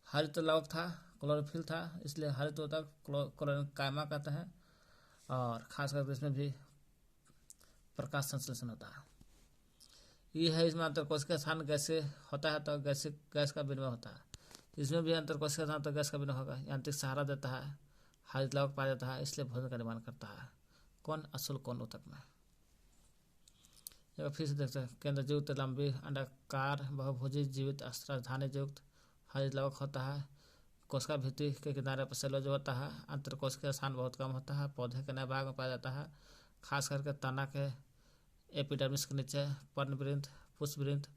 हरित लवक था, क्लोरोफिल था, इसलिए हरित ऊतक कोलेन कायमा कहते हैं। और खास करके इसमें भी प्रकाश संश्लेषण होता है। ये है इसमें अंतरकोशिकीय स्थान गैसे होता है तो गैस का विनिमय होता है। इसमें भी अंतरकोशिकीय स्थान तो गैस का विनिमय होगा। यांत्रिक सहारा देता है, हरित लवक पाया जाता है, इसलिए भोजन का निर्माण करता है। कौन? आंसुल कोण ऊतक में। फिर से देखते हैं, केंद्रयुक्त, लंबी, अंडाकार, बहुभुजी, जीवित, राजधानी युक्त, हरित लवक होता है। कोशिका भित्ति के किनारे पर सेलुलोज होता है। अंतरकोशिकीय स्थान बहुत कम होता है। पौधे के नए भाग में पाया जाता है, खास करके तना के एपिडर्मिस के नीचे। पर्णवृंत, पुष्पवृंत,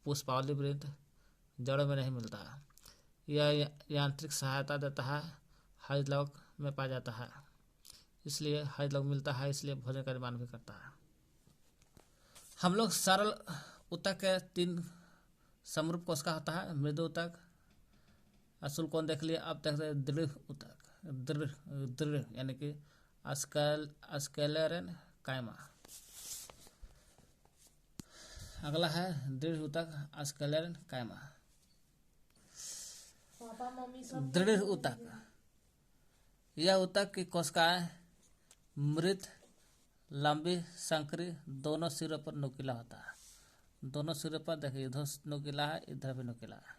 पुष्पावली वृंत जड़ों में नहीं मिलता। यह यांत्रिक सहायता देता है, हरित लवक में पाया जाता है, इसलिए हरित लवक मिलता है, इसलिए भोजन का निर्माण भी करता है। हम लोग सरल ऊतक के 3 समरूप कोशिका होता है, मृदु ऊतक, अशुल कोण देख लिया। अब देखते हैं दृढ़ ऊतक, दृढ़ यानी कि स्क्लेरेन कायमा। अगला है दृढ़ ऊतक स्क्लेरेन कायमा। दृढ़ ऊतक, यह ऊतक की कोशिकाएं मृत, लंबी, संकरी दोनों सिरों पर नुकीला होता है। दोनों सिरों पर देखिए, इधर नुकीला है, इधर भी नुकीला है,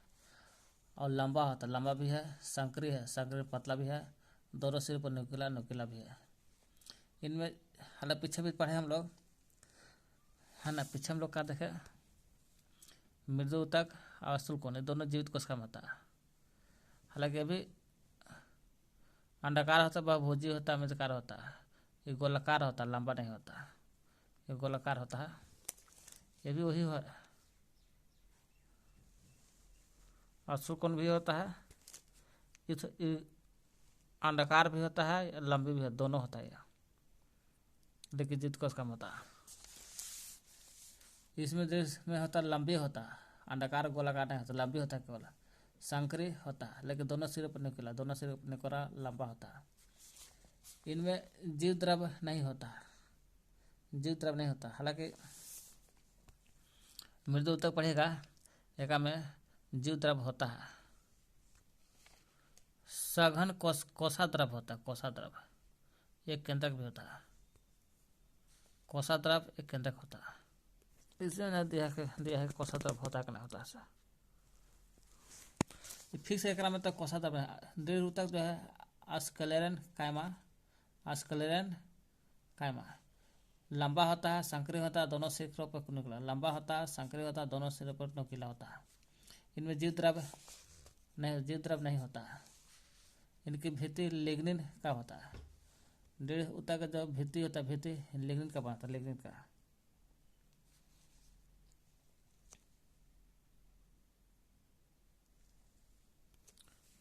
और लंबा होता है, लंबा भी है, संकरी है, संकरी पतला भी है, दोनों सिरों पर नुकीला भी है। इनमें हालांकि पीछे भी पढ़े हम लोग, है ना, पीछे हम लोग क्या देखे, मृदु ऊतक और अशुल कोण दोनों जीवित कोशिका में होता है। हालांकि अभी अंडाकार होता है, बहुभुजी होता है, मृदकार होता है, ये गोलाकार होता है, लंबा नहीं होता, ये गोलाकार होता है, ये भी वही है। अशुल कोण भी होता है, इस अंडाकार भी होता है, लंबी भी है, दोनों होता है, लेकिन जीवित कोशिका में होता है। इसमें जिसमें होता है लंबी होता है, अंडाकार गोलाकार नहीं होता, लंबी होता है, केवल संकरी होता है, लेकिन दोनों सिरों पर नुकीला, दोनों सिरों पर नुकीला लंबा होता है। इनमें जीव द्रव नहीं होता, जीव द्रव नहीं होता। हालांकि मृदु ऊतक पढ़ेगा, एक में जीव द्रव होता है, सघन कोशाद्रव होता है, कोशाद्रव एक केंद्रक भी होता है, कोशाद्रव एक केंद्रक होता है। इसमें दिया है कोशाद्रव होता है कि नहीं होता है, फिक्स एक में तो कोशाद्रव है। दृढ़ ऊतक जो है स्क्लेरेन कायमा, लंबा होता है, संकरी होता है, दोनों सिरों पर नुकीला, लंबा होता है, संकरी होता है, दोनों सिरों पर नुकीला होता है। इनमें जीव द्रव नहीं होता है। इनकी भित्ति लिग्निन का होता है। दृढ़ ऊतक का जो भित्ति होता है, भित्ति लिग्निन का बनता है, लिग्निन का।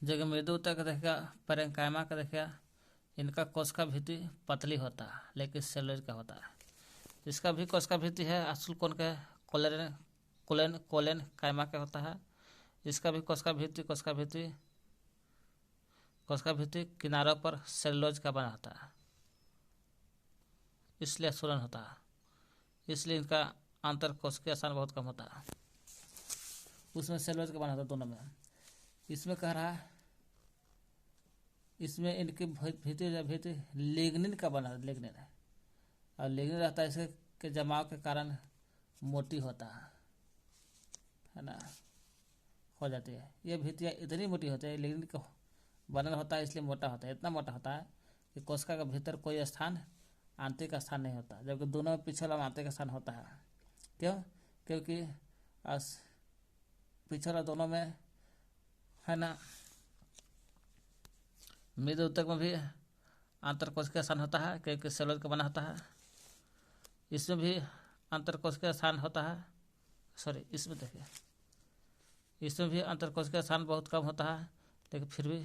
जगह मृदु ऊतक देखेगा, पैरेन्काइमा का देखेगा, इनका कोशिका भित्ति पतली होता है, लेकिन सेलुलोज का होता है। इसका भी कोशिका भित्ति है अशुल कोण के कोलेन कायमा का होता है। इसका भी कोशिका भित्ति किनारों पर सेलुलोज का बना होता है, इसलिए सुरन होता है, इसलिए इनका अंतर कोशिकीय स्थान बहुत कम होता है। उसमें सेलुलोज का बना होता है दोनों में। इसमें कह रहा है, इसमें इनकी भित्ति लिग्निन का बना है, लिग्निन है, और लिग्निन रहता है, इसके जमाव के कारण मोटी होता है ना, हो जाती है। ये भित्तियाँ इतनी मोटी होती है, लिग्निन का बनल होता है, इसलिए मोटा होता है, इतना मोटा होता है कि कोशिका के भीतर कोई स्थान आंतरिक स्थान नहीं होता, जबकि दोनों में पिछला आंतरिक स्थान होता है। क्यों? क्योंकि पिछला दोनों में है ना, मृदु ऊतक में भी अंतरकोशिकीय स्थान होता है, क्योंकि सेलुलोज का बना होता है। इसमें भी अंतरकोशिकीय स्थान होता है, इसमें देखिए, इसमें भी अंतरकोशिकीय स्थान बहुत कम होता है, लेकिन फिर भी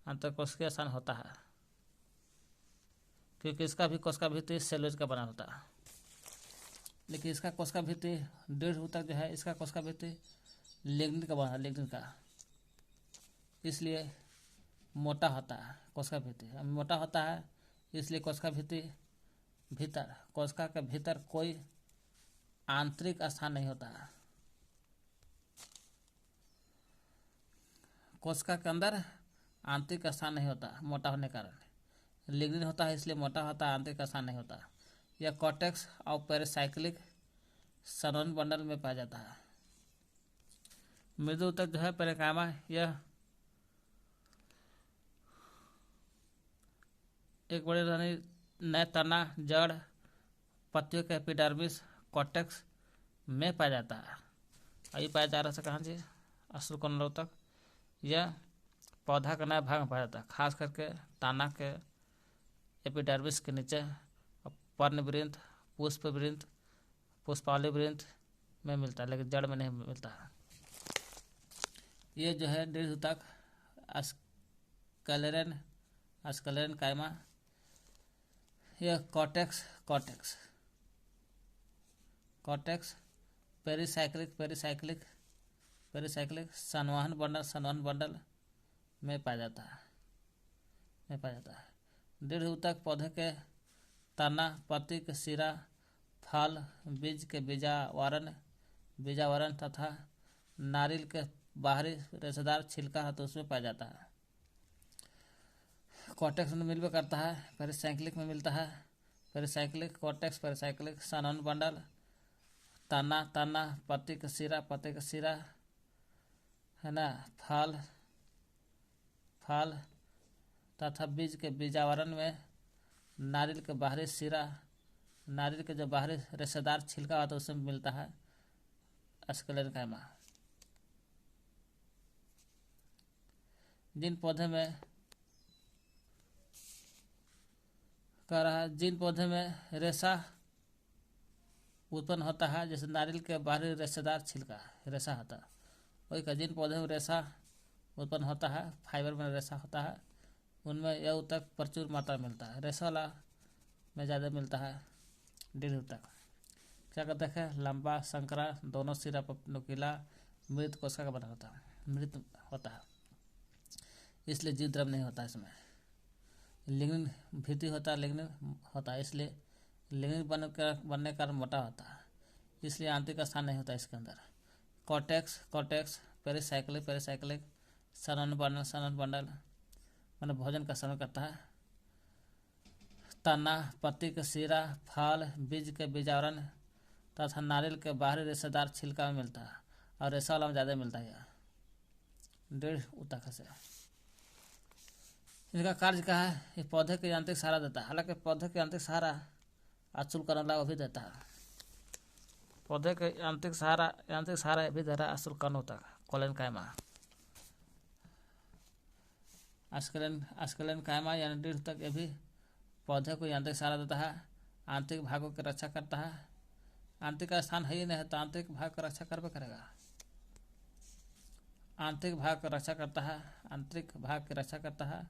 अंतरकोशिकीय स्थान होता है, क्योंकि इसका भी कोशिका भित्ति सेलुलोज का बना होता है। लेकिन इसका कोशिका भित्ति दृढ़ ऊतक जो है, इसका कोशिका भित्ति लिग्निन का बना है, लिग्निन का, इसलिए मोटा होता है। कोशिका भित्ति मोटा होता है, इसलिए कोशिका भित्ति भीतर, कोशिका के भीतर कोई आंतरिक स्थान नहीं होता है। कोशिका के अंदर आंतरिक स्थान नहीं होता मोटा होने के कारण। लिग्निन होता है, इसलिए मोटा होता है, आंतरिक स्थान नहीं होता। यह कॉर्टेक्स और पेरिसाइक्लिक सनन बंडल में पाया जाता है। मृदु ऊतक जो है पैरेन्काइमा, यह एक बड़े नए तना, जड़, पत्तियों के एपिडर्मिस, कॉर्टेक्स में पाया जाता है। ये पाया जा रहा है कहाँ जी? अशुल कोण ऊतक। यह पौधा का नया भाग में पाया जाता है, खास करके तना के एपिडर्मिस के नीचे। पर्णवृंत, पुष्पवृंत, पुष्पावली वृंत में मिलता है, लेकिन जड़ में नहीं मिलता है। ये जो है दृढ़ ऊतक स्क्लेरन स्क्लेरन कायमा, यह cortex cortex cortex pericyclic pericyclic pericyclic संवहन बंडल में पाया जाता है। दृढ़ ऊतक पौधे के तना, पत्ती के सिरा, फल, बीज के बीजावरण तथा नारियल के बाहरी रेशेदार छिलका है तो उसमें पाया जाता है। कॉर्टेक्स में मिलकर करता है, पेरिसाइक्लिक में मिलता है। पेरिसाइक्लिक कॉर्टेक्स पेरिसाइक्लिक संवहन बंडल, तना पत्ती का सिरा है ना, फल तथा बीज के बीजावरण में नारियल के बाहरी सिरा, नारियल के जो बाहरी रेशेदार छिलका होता है उसमें मिलता है स्क्लेरन कायमा। जिन पौधे में रेशा उत्पन्न होता है, जैसे नारियल के बाहरी रेशेदार छिलका रेशा होता है, वही का जिन पौधे में रेशा उत्पन्न होता है, फाइबर में रेशा होता है, उनमें यह ऊतक प्रचुर मात्रा मिलता है। रेशा वाला में ज़्यादा मिलता है दृढ़ ऊतक। क्या कहते हैं, लंबा संकरा, दोनों सिरा पर नुकीला, मृत कोशिका का बना होता है, मृत होता है, इसलिए जीव द्रव नहीं होता इसमें। लिग्निन भीति होता है, इसलिए लिग्निन बनने के कारण मोटा होता है, इसलिए आंतरिक स्थान नहीं होता इसके अंदर। कॉर्टेक्स पेरिसाइक्लिक संवहन बंडल मैंने भोजन का सेवन करता है। तना, पत्ती के सिरा, फल, बीज के बीजावरण तथा नारियल के बाहरी रेशेदार छिलका में मिलता है, और रेशा वाला में ज़्यादा मिलता है दृढ़ ऊतक से। इनका कार्य क्या है, ये पौधे के यांत्रिक सहारा देता है। हालांकि पौधे के यांत्रिक सहारा अचूलकर्ण वो भी देता है, पौधे के यांत्रिक सहारा भी दे रहा है अचूलकर्ण ऊतक कोलन कायमा। स्क्लेरन कायमा यानी दृढ़ ऊतक, ये भी पौधे को यांत्रिक सहारा देता है, आंतरिक भागों की रक्षा करता है। आंतरिक का स्थान है ही नहीं तो आंतरिक भाग का रक्षा करवे करेगा। आंतरिक भाग का रक्षा करता है,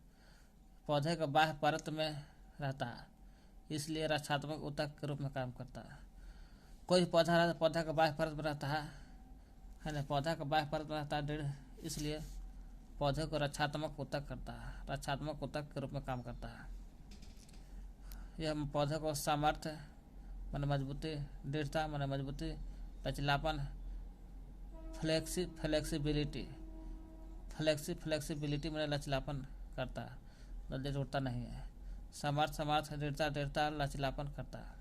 पौधे का बाह्य परत में रहता है, इसलिए रक्षात्मक ऊतक के रूप में काम करता है। कोई पौधा रहता है पौधा का बाह्य परत में रहता है ना, पौधा का बाह्य परत में रहता है दृढ़, इसलिए पौधे को रक्षात्मक ऊतक के रूप में काम करता है। यह पौधे को सामर्थ्य माने मजबूती, दृढ़ता माने मजबूती, लचीलापन, फ्लेक्सिबिलिटी माने लचीलापन करता है, जल्दी टूटता नहीं है। सामर्थ्य दृढ़ता लचीलापन करता है।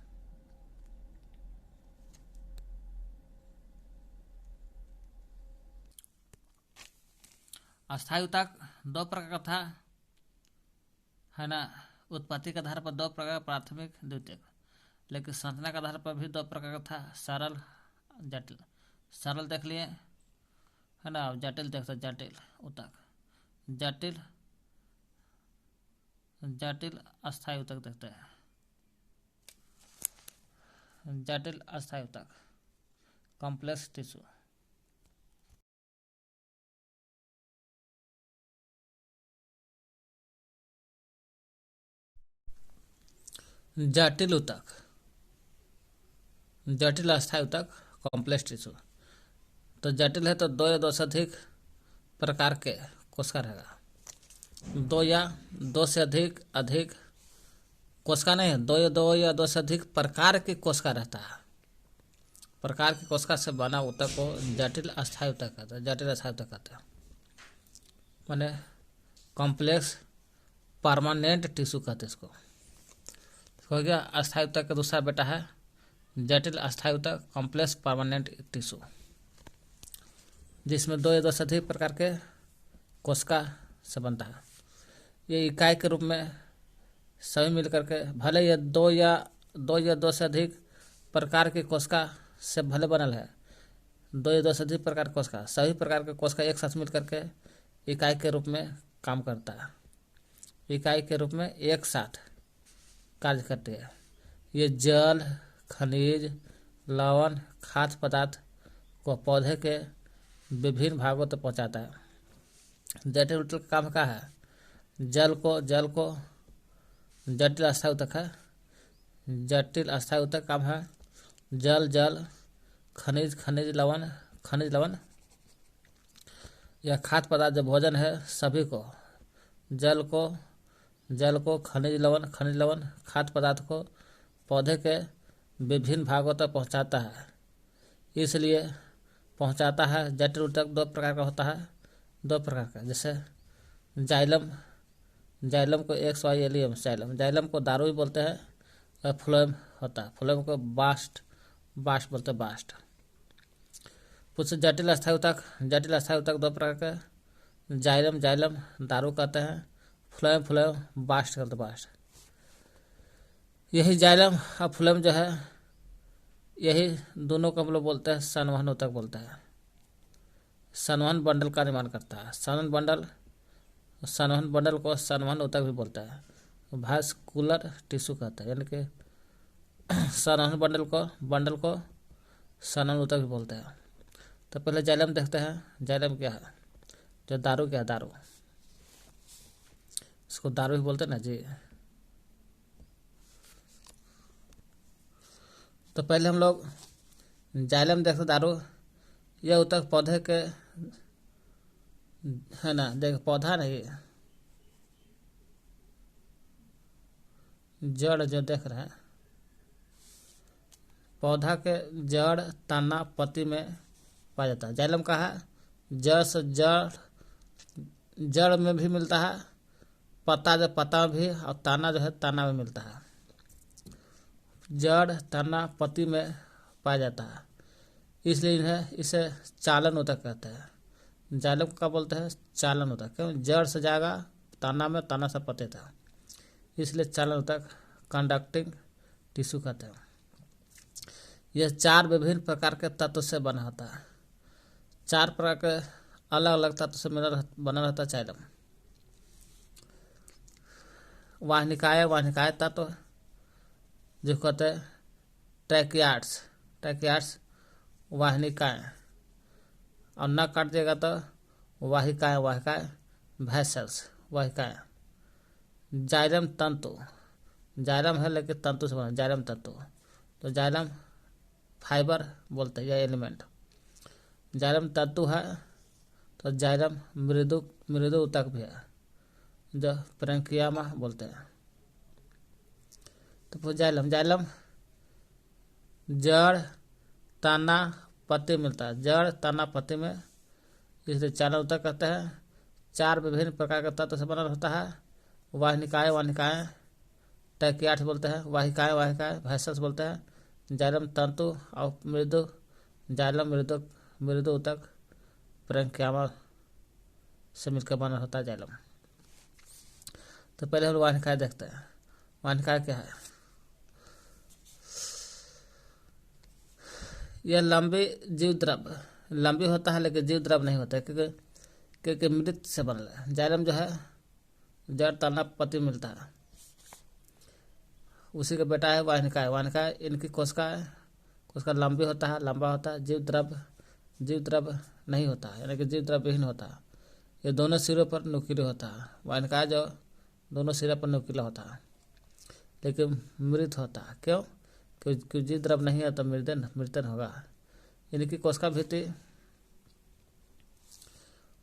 अस्थायी ऊतक दो प्रकार का था, है ना। उत्पत्ति के आधार पर दो प्रकार, प्राथमिक द्वितीयक, लेकिन संरचना के आधार पर भी दो प्रकार का था, सरल जटिल। सरल देख लिए, है ना, जटिल देखते, जटिल ऊतक, जटिल अस्थायी ऊतक देखते हैं। जटिल अस्थायी ऊतक कॉम्प्लेक्स टिश्यू। जटिल अस्थायी ऊतक कॉम्प्लेक्स टिश्यू। तो जटिल है तो दो या दो से अधिक प्रकार के कोशिका रहेगा। दो से अधिक कोशिका नहीं है, दो या दो से अधिक प्रकार की कोशिका रहता है। प्रकार की कोशिका से बना ऊतक को जटिल अस्थायी ऊतक कहते हैं। जटिल अस्थायी ऊतक कहते हैं माने कॉम्प्लेक्स परमानेंट टिश्यू कहते हैं इसको। हो गया अस्थायी ऊतक का दूसरा बेटा है जटिल अस्थायी ऊतक, कॉम्प्लेक्स परमानेंट टिश्यू, जिसमें दो या दो से अधिक प्रकार के कोशिका से बनता है। ये इकाई के रूप में सभी मिलकर के भले ये दो या दो से अधिक प्रकार की कोशिका से भले बनल है, दो या दो से अधिक प्रकार की कोशिका, सभी प्रकार के कोशिका एक साथ मिलकर के इकाई के रूप में काम करता है। इकाई के रूप में एक साथ कार्य करती है। ये जल, खनिज, लवण, खाद्य पदार्थ को पौधे के विभिन्न भागों तक पहुंचाता है। जटिल ऊतक का काम क्या है? जल को जटिल अस्थायी ऊतक है। जटिल अस्थायी ऊतक काम है जल खनिज लवण या खाद्य पदार्थ जो भोजन है सभी को, जल को खनिज लवण खाद्य पदार्थ को पौधे के विभिन्न भागों तक पहुंचाता है। इसलिए पहुंचाता है। जटिल ऊतक दो प्रकार का होता है, जैसे जाइलम को एक्स-वाई-एल-ई-एम जाइलम को दारू भी बोलते हैं और फ्लोएम होता है, फ्लोएम को बास्ट बोलते हैं, बास्ट। कुछ जटिल अस्थायी ऊतक दो प्रकार के, जाइलम दारू कहते हैं, फ्लोएम बास्ट कहते हैं, बास्ट। यही जाइलम और फ्लोएम जो है यही दोनों को हम लोग बोलते हैं संवहन ऊतक बोलते हैं। संवहन बंडल का निर्माण करता है। संवहन बंडल को संवहन ऊतक भी बोलता है। वास्कुलर टिश्यू कहता है, यानी कि संवहन बंडल को संवहन ऊतक भी बोलते हैं। तो पहले जाइलम देखते हैं। जाइलम क्या है? जो दारू क्या है? दारू, इसको दारू भी बोलते हैं ना जी। तो पहले हम लोग जाइलम देखते दारू। यह ऊतक पौधे के है ना, देख पौधा नहीं, जड़ जो देख रहे हैं, पौधा के जड़ तना पत्ती में पाया जाता है। जाइलम का है जड़ में भी मिलता है, पत्ता भी, और तना जो है तना में मिलता है। जड़ तना पत्ती में पाया जाता है, इसलिए इसे चालन ऊतक कहते हैं। जाइलम का बोलते हैं चालन ऊतक, क्यों? जड़ से जाएगा तना में, तना से पत्ते था, इसलिए चालन ऊतक कंडक्टिंग टिश्यू कहते हैं। यह 4 विभिन्न प्रकार के तत्व से बना होता है। 4 प्रकार के अलग अलग तत्व से बना रहता है जाइलम। वाहिनिकाय तत्व जो कहते हैं ट्रैकियार्ड्स वाहिनिकाएं, और न काट देगा तो वाहिकाएं वेसल्स वाहिकाएं। जाइलम तंतु, जाइलम है लेकिन तंतु से बना, जाइलम तंतु। तो जाइलम फाइबर बोलते हैं या एलिमेंट। जाइलम तंतु है तो जाइलम मृदु ऊतक भी है, जो पैरेंकियामा बोलते हैं। तो जाइलम जड़ तना पत्ती मिलता है, जड़ तना पत्ती में, इसलिए चालन ऊतक कहते हैं। 4 विभिन्न प्रकार के तत्व से बना होता है। वाहिनिकाएं ट्रैकियार्ड्स बोलते हैं, वाहिकाएं वेसल्स बोलते हैं। जाइलम तंतु और मृदु ऊतक पैरेंकियामा से मिलकर बना होता है जाइलम। तो पहले हम वाहिनिकाएं देखते हैं। वाहिनिकाएं क्या है? यह लंबी होता है लेकिन जीव द्रव नहीं होता है, क्योंकि मृत से बना है। जाइलम जो है जड़ तना पत्ती मिलता है, उसी का बेटा है वाहिनिकाएं। इनकी कोशिका लंबा होता है, जीव द्रव नहीं होता है, यानी कि जीव द्रव विहीन होता है। ये दोनों सिरों पर नुकीले होता है। वाहिनिकाएं जो दोनों सिरों पर नुकीला होता है लेकिन मृत होता है, क्यों? क्योंकि जीव द्रव नहीं है तो मृतन होगा। इनकी कोशिका भित्ति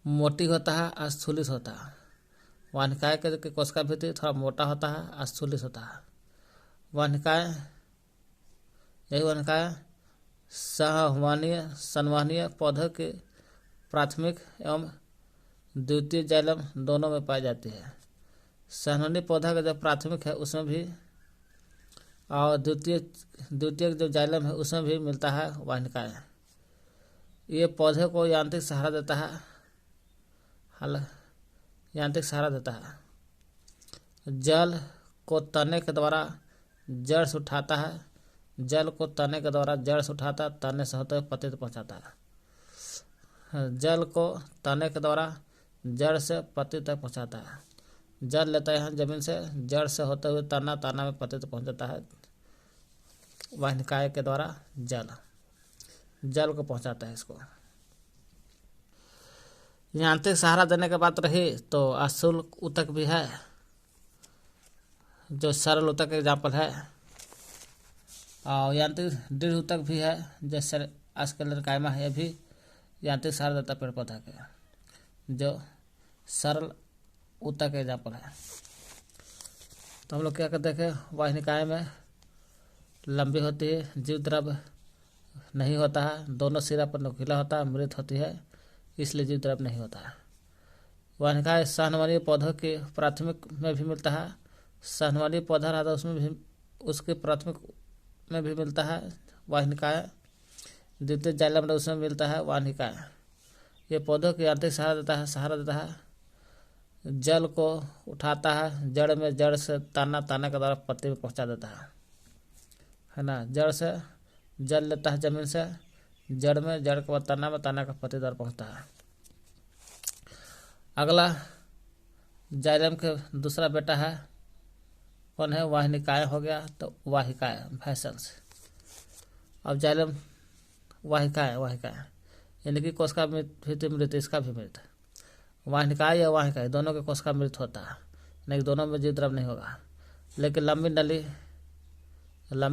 मोटी होता है, स्थूलित होता है। वाहिनिकाएं के कोशिका भित्ति थोड़ा मोटा होता है, स्थूलित होता है। वाहिनिकाएं संवहनीय पौधों के प्राथमिक एवं द्वितीय जाइलम दोनों में पाई जाती है। संवहनीय पौधा का जो प्राथमिक है उसमें भी, और द्वितीय जो जाइलम है उसमें भी मिलता है वाहिनिकाएं। ये पौधे को यांत्रिक सहारा देता है। जल को तने के द्वारा जड़ से उठाता है, तने से होते हुए पत्ते तक पहुँचाता है। जल को तने के द्वारा जड़ से पत्ते तक पहुँचाता है। जल लेता है जमीन से, जड़ से होते हुए तना में पत्ते तक पहुँच जाता है वाहिनिकाएं के द्वारा जल। जल को पहुंचाता है इसको। यांत्रिक सहारा देने की बात रही तो अशुल ऊतक भी है, जो सरल ऊतक एग्जाम्पल है, और यांत्रिक दृढ़ ऊतक भी है जैसे स्क्लेरोकाइमा है, यह भी यांत्रिक सहारा देता पेड़ पौधा के, जो सरल ऊतक एग्जाम्पल है। तो हम लोग क्या करते हैं, वाहिनिकाएँ में लंबी होती है, जीव द्रव नहीं होता है, दोनों सिरा पर नुकीला होता है, मृत होती है, इसलिए जीव द्रव नहीं होता है। वाहिनिकाएँ सहनवनीय पौधों के प्राथमिक में भी मिलता है, सहनवनीय पौधा रहता है उसमें भी, उसके प्राथमिक में भी मिलता है वाहिनिकाएँ। द्वितीय जाइलम में उसमें मिलता है वाहिनिकाएँ। ये पौधों की यांत्रिक सहारा देता है, जल को उठाता है जड़ में, जड़ से ताना, ताना के द्वारा पत्ती में पहुंचा देता है ना। जड़ से जल लेता है जमीन से, जड़ में, जड़ के बाद तना में, तना का पत्ती द्वारा पहुंचता है। अगला जाइलम के दूसरा बेटा है, कौन है, वाहिनिकाएँ हो गया, तो वाहिकाएँ वैसल्स। अब जाइलम वाहिकाएँ यानी कि कोशिका मृत, इसका भी मृत। वाहिनिकाएँ या वाहिकाएँ दोनों के कोशिका मृत होता है, नहीं दोनों में जीव द्रव नहीं होगा, लेकिन लंबी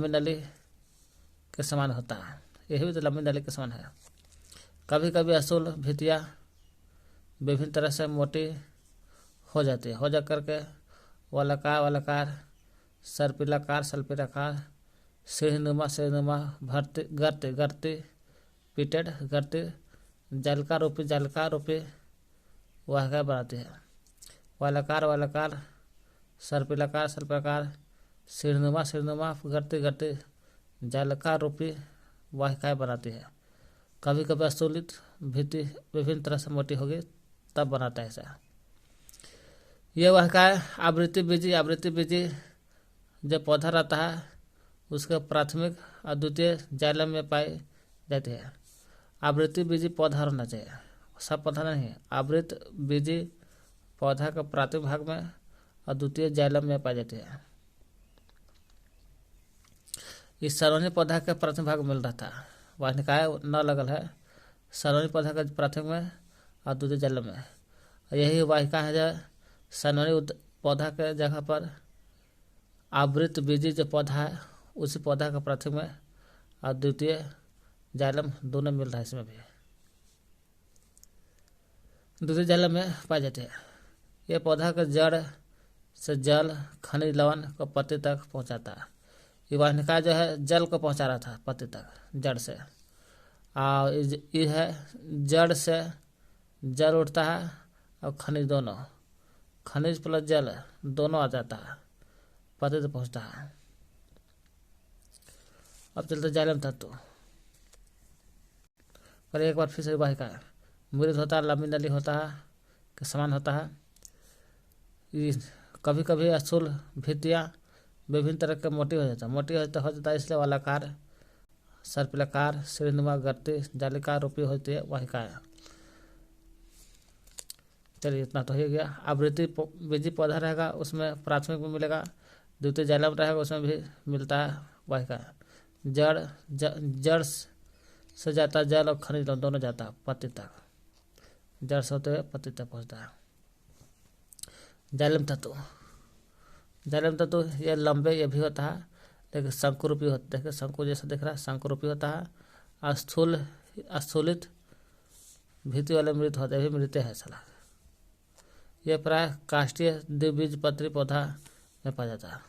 नली के समान होता है, यही भी तो लंबी नली के समान है। कभी कभी अशुल भित्तियाँ विभिन्न तरह से मोटी हो जाती है, हो जा करके वलकार, सर्पिलाकार, सीढ़ीनुमा, गर्ती, पिटेड, जालिका रूपी वाहिका बनाती है। वलकार, सर्पिलाकार, सीढ़ीनुमा, गर्ती, जालिका रूपी वाहिकाएँ बनाती है। कभी कभी अशुलित भित्ति विभिन्न तरह से मोटी होगी तब बनाता है ऐसा। यह वाहिकाएँ आवृत्ति बीजी जो पौधा रहता है उसके प्राथमिक और द्वितीय जाइलम में पाई जाती है। आवृत्ति बीजी पौधा होना चाहिए, सब पौधा नहीं है। आवृत्त बीजी पौधा का प्राथमिक भाग में और द्वितीय जाइलम में पाई जाती है। इस सर्वजनिक पौधा के प्राथमिक भाग में मिल रहा था, वाहिनिकाएँ न लगल है, सर्वजनिक पौधा का प्राथमिक में और द्वितीय जाइलम में। यही वाहिका है जो सर्वजनिक पौधा के जगह पर आवृत्त बीजी जो पौधा है उसी पौधा का प्राथमिक में और द्वितीय जाइलम दोनों मिल रहा है, इसमें भी द्वितीय जाइलम में पाई जाती है। यह पौधा के जड़ से जल, खनिज लवण को पत्ती तक पहुंचाता है। ये वाहिनिका जो है जल को पहुंचा रहा था पत्ती तक जड़ से, और ये है जड़ से जल उठता है और खनिज दोनों, खनिज प्लस जल दोनों आ जाता है, पत्ती तक पहुंचता है। अब चलते जाइलम तत्व पर एक बार फिर से वाहिका मृत होता है, लंबी नली होता है के समान होता है। कभी कभी अशुल भित्तियाँ विभिन्न तरह के मोटी हो जाता है, इसलिए वालाकार, सर्पिलाकार, सीढ़ीनुमा, गर्ती, जालिका रूपी होती है वाहिकाएँ। चलिए इतना तो हो गया। आवृत्ति बीजी पौधा रहेगा उसमें प्राथमिक में मिलेगा, द्वितीय जाइलम रहेगा उसमें भी मिलता है वाहिका। जड़ से जाता है जल और खनिज दोनों जाता है पत्ती तक, जड़ से होते हुए पत्ती तक पहुँचता है। जाइलम तत्व ये लंबे ये भी होता है, लेकिन शंकुरूपी होता है, शंकु जैसा दिख रहा है, शंकुरूपी होता है। स्थूलित भित्ति वाले मृत होते भी मृत है साला। यह प्राय काष्ठीय द्विबीजपत्री पौधा में पाया जाता है।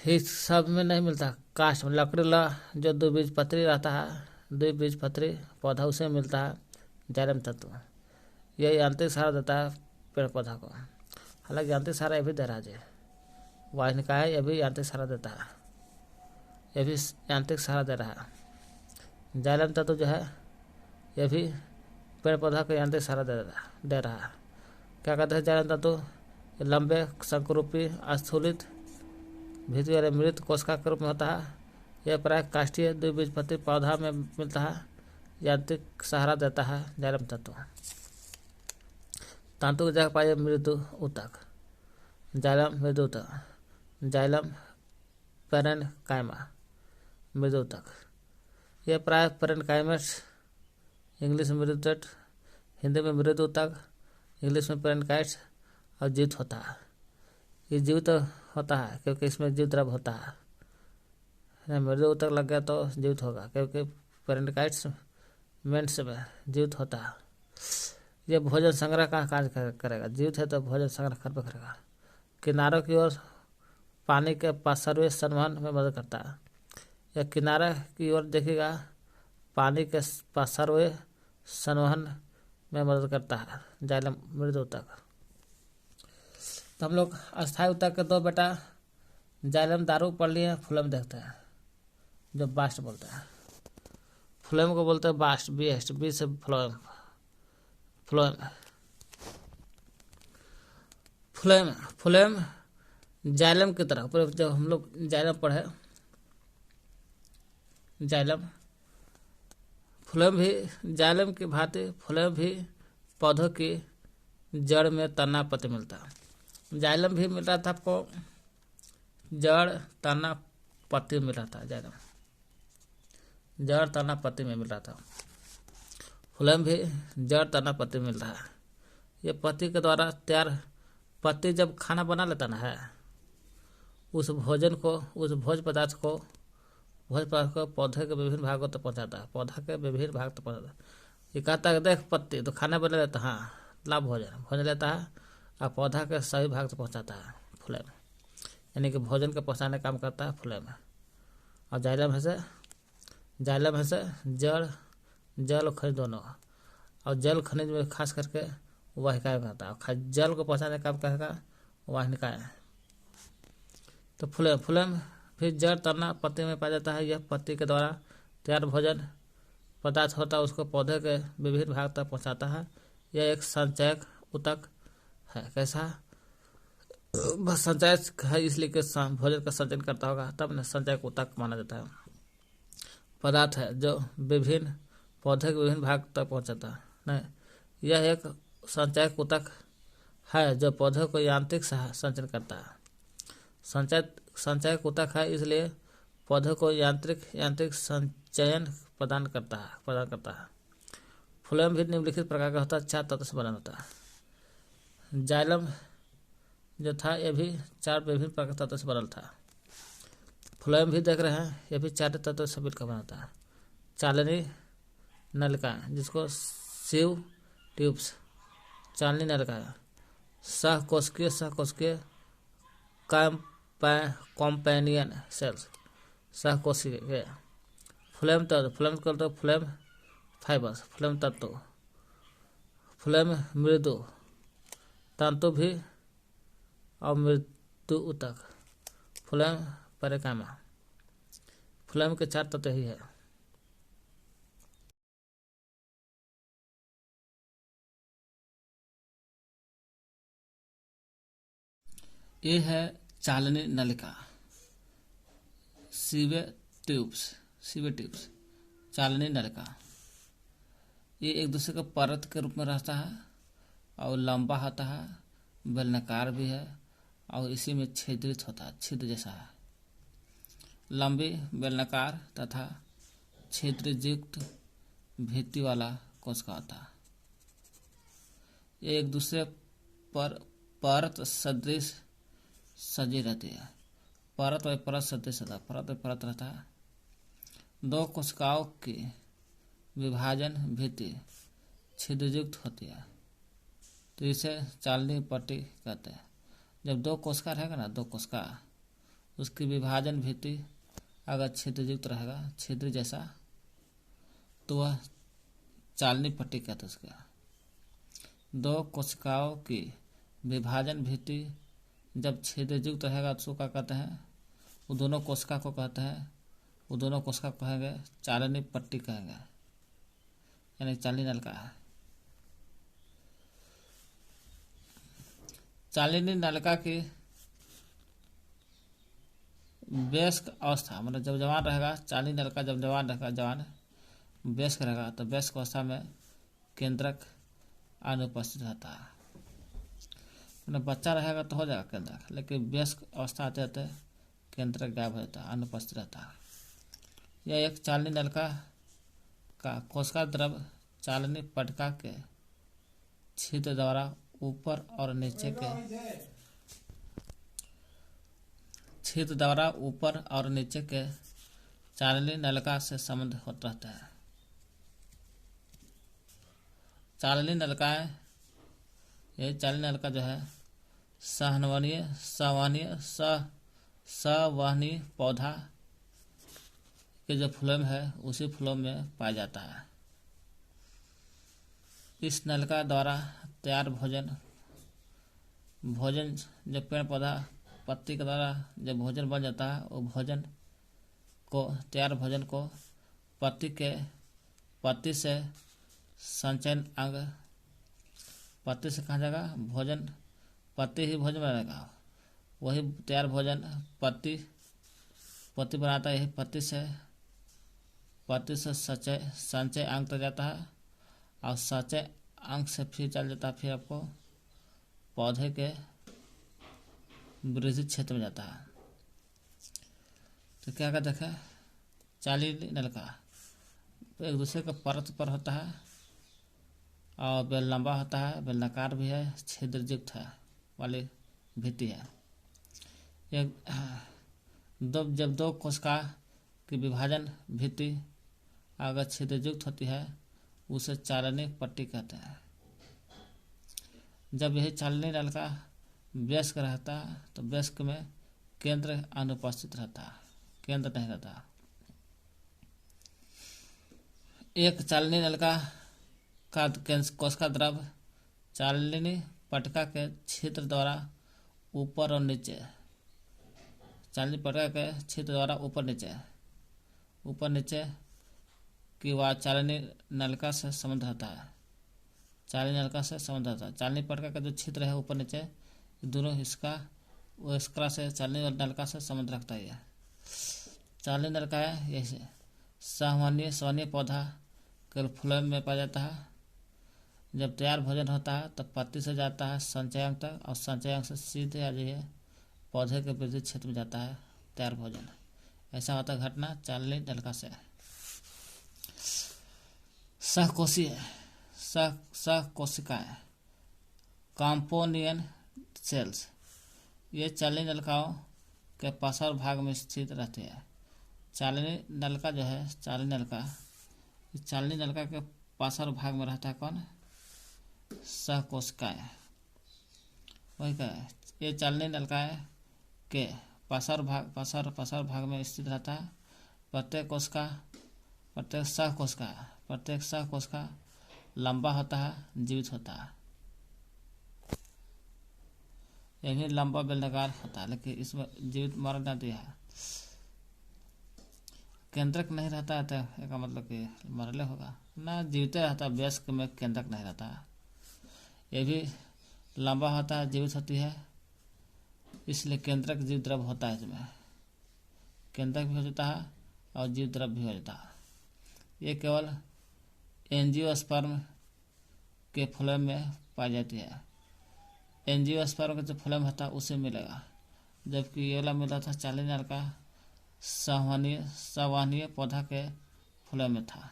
इस सब में नहीं मिलता, काष्ठ लकड़ी जो द्विबीजपत्री रहता है, द्विबीजपत्री पौधा उसे मिलता है जाइलम तत्व। यह यांत्रिक सहारा देता है पेड़ पौधा को, हालांकि यांत्रिक सहारा ये भी दे रहा है, वाहिनिका है यह भी यांत्रिक सहारा देता है, यह भी यांत्रिक सहारा दे रहा है। जाइलम तत्व जो है यह भी पेड़ पौधा को यांत्रिक सहारा दे रहा है। क्या कहते हैं जाइलम तत्व, लंबे शंकुरूपी स्थूलित भित्ति वाले मृत कोशिका के रूप में होता है। यह प्राय काष्ठीय द्विबीजपत्री पौधा में मिलता है, यांत्रिक सहारा देता है जाइलम तत्व। तंतु की जगह पाइए मृदु ऊतक, जाइलम मृदु ऊतक, जाइलम पेरेन्काइमा मृदु ऊतक। यह प्राय पेरेन्काइमस, इंग्लिश में मृदुतट, हिंदी में मृदुतक, इंग्लिश में पेरेन्काइट्स और जीवित होता है। ये जीवित होता है क्योंकि इसमें जीव द्रव होता है। मृदुतक लग गया तो जीवित होगा, क्योंकि पेरेन्काइट्स मेंस में जीवित होता है। यह भोजन संग्रह का कार्य करेगा, जीवित है तो भोजन संग्रह कर करेगा। किनारों की ओर पानी के पार्श्वीय संवहन में मदद करता है। यह किनारा की ओर देखेगा, पानी के पार्श्वीय संवहन में मदद करता है। जाइलम मृदु ऊतक। तो हम लोग अस्थायी ऊतक के दो बेटा जाइलम दारू पढ़ लिए, फ्लोएम देखते हैं जो बास्ट बोलते हैं। फ्लोएम को बोलते हैं बास्ट, बी से phloem. Phloem phloem phloem xylem की तरह, जब हम लोग जाइलम पढ़े, जाइलम फ्लोएम भी जाइलम की भांति फ्लोएम भी पौधों की जड़ में तना पत्ती मिलता है। जाइलम भी मिल रहा था आपको, जड़ तना पत्ती मिल रहा था। जाइलम जड़ तना पत्ती में मिल रहा था। फ्लोएम भी जड़ तना पत्ती मिल रहा है। ये पत्ती के द्वारा तैयार, पत्ती जब खाना बना लेता ना है, उस भोजन को, उस भोज पदार्थ को पौधे के विभिन्न भागों तक पहुंचाता है। पौधा के विभिन्न भाग तक पहुंचाता है। ये कहता है देख पत्ती तो खाना बना लेता है, हाँ ला भोजन लेता है और पौधा के सभी भाग तक पहुंचाता है फ्लोएम। यानी कि भोजन के पहुंचाने का काम करता है फ्लोएम। और जाइलम है से जल और खनिज दोनों। और जल खनिज में खास करके वाहिकाएं करता है, और जल को पहुंचाने का काम करेगा वाहिकाएं। तो फ्लोएम फिर जड़ तना पत्ती में पाया जाता है। यह पत्ती के द्वारा तैयार भोजन पदार्थ होता है, उसको पौधे के विभिन्न भाग तक पहुंचाता है। यह एक संचयक ऊतक है। कैसा संचयक है, इसलिए कि भोजन का संचयन करता होगा, तब न संचयक ऊतक माना जाता है। पदार्थ है जो विभिन्न पौधे के विभिन्न भाग तक पहुंचाता है। नहीं, यह एक संचयक ऊतक है जो पौधे को यांत्रिक संचयन करता है। संचयक ऊतक है, इसलिए पौधे को यांत्रिक संचयन प्रदान करता है। फ्लोएम भी निम्नलिखित प्रकार का होता है, 4 तत्व से बना होता है। जाइलम जो था यह भी 4 विभिन्न प्रकार तत्व से बनल था। फ्लोएम भी देख रहे हैं, यह भी 4 तत्व से मिलकर बना होता है। चालनी नलिका, जिसको सीव ट्यूब्स, चालनी नलिका, सहकोशिकीय कॉम्पेनियन सेल्स, सहकोशिकीय। फ्लोएम तत्व, फ्लोएम फाइबर्स, फ्लोएम तत्व, फ्लोएम मृदु तंतु भी और मृदु ऊतक, फ्लोएम पेरेन्काइमा। फ्लोएम के 4 तत्व ही है। ये है चालनी नलिका, सीवे ट्यूब्स, चालनी नलिका। ये एक दूसरे के परत के रूप में रहता है और लंबा होता है, बेलनाकार भी है और इसी में छिद्रित होता है, छिद्र जैसा है। लंबी बेलनाकार तथा छिद्रयुक्त भित्ति वाला कोशिका होता है। ये एक दूसरे पर परत सदृश सजी रहती है। परत व परत सदृश रहता है, परत व परत रहता है। 2 कोशिकाओं की विभाजन भित्ति छिद्रयुक्त होती है, तो इसे चालनी पट्टी कहते हैं। जब 2 कोशिका रहेगा ना, 2 कोशिका, उसकी विभाजन भित्ति अगर छिद्रयुक्त रहेगा, छिद्र जैसा, तो वह चालनी पट्टी कहते हैं उसका। 2 कोशिकाओं की विभाजन भित्ति जब छिद्रयुक्त रहेगा तो उसको क्या कहते हैं, वो दोनों कोशिका को कहते हैं, वो दोनों कोशिका को कहेंगे चालनी पट्टी कहेंगे, यानी चालनी नलिका है। चालनी नलिका की वयस्क अवस्था, मतलब जब जवान रहेगा, चालनी नलिका जब जवान रहेगा, वयस्क रहेगा, तो वयस्क अवस्था में केंद्रक अनुपस्थित रहता है। मतलब बच्चा रहेगा तो हो जाएगा केंद्रक, लेकिन वयस्क अवस्था आते केंद्रक गायब हो जाता है, अनुपस्थित रहता है। यह एक चालनी नलिका का कोशिका द्रव चालनी पटका के छिद्र द्वारा ऊपर और नीचे के चालनी नलिका से संबंध होता रहता है। चालनी नलिका जो है सवहनीय पौधा के जो फ्लोएम है उसी फ्लोएम में पाया जाता है। इस नलिका द्वारा तैयार भोजन जो पेड़ पौधा पत्ती के द्वारा जब भोजन बन जाता है वो तैयार भोजन को पत्ती से संचयन अंग, पत्ती से कहाँ जाएगा भोजन, पत्ती ही भोजन बनाएगा, वही तैयार भोजन पत्ती बनाता है। यही पत्ती से संचय अंग तक जाता है और संचय अंग से फिर चल जाता है, फिर आपको पौधे के वृद्धि क्षेत्र में जाता है। तो क्या कहते हैं चालनी नलिका एक दूसरे के परत पर होता है और बेल लंबा होता है, बेलनाकार भी है, छिद्रयुक्त है वाली भित्ति है। जब दो कोशिका की विभाजन भित्ति अगर छिद्रयुक्त होती है उसे चालनी पट्टी कहते हैं। जब यही चालनी नलिका वयस्क रहता है तो वयस्क में केंद्र अनुपस्थित रहता है, केंद्र नहीं रहता। एक चालनी नलिका का कोशिका द्रव चालनी पटका के छिद्र द्वारा ऊपर और नीचे, चालनी पटका के छिद्र द्वारा ऊपर नीचे की वह चालनी नलिका से संबंध रहता है। चालनी पटका का जो छिद्र है ऊपर नीचे दोनों इसका से चालनी और नलिका से संबंध रखता है। चालनी नलिका है यही सवहनीय पौधा के फ्लोएम में पाया जाता है। जब तैयार भोजन होता है तब पत्ती से जाता है संचय अंग तक और संचय अंग से सीधे आ जाइए पौधे के वृद्धि क्षेत्र में जाता है तैयार भोजन। ऐसा होता है घटना चालनी नलिका से। सहकोशिकाएं कॉम्पोनियन सेल्स ये चालनी नलिकाओं के पार्श्व भाग में स्थित रहती है। चालनी नलिका जो है चालनी नलिका के पार्श्व भाग में रहता है कौन, सहकोशिकाएं। वही क्या है ये चालनी नलिकाएं के पार्श्व भाग में स्थित रहता है। प्रत्येक सहकोशिका लंबा होता है, जीवित होता है। यह भी लंबा बेलनाकार होता है लेकिन इसमें जीवित मर न दिया है। केंद्रक नहीं रहता है तो इसका मतलब कि मरले होगा ना, जीवित रहता है। वयस्क में केंद्रक नहीं रहता है। यह भी लंबा होता है, जीवित होती है, इसलिए केंद्रक जीव द्रव होता है। इसमें केंद्रक भी हो जाता है और जीव द्रव भी हो जाता है। ये केवल एंजियोस्पर्म के फ्लोएम में पाई जाती है। एंजियोस्पर्म का जो फ्लोएम होता है उसे मिलेगा, जबकि ये वाला मिला था चालनी नलिका सवहनीय पौधा के फ्लोएम में था।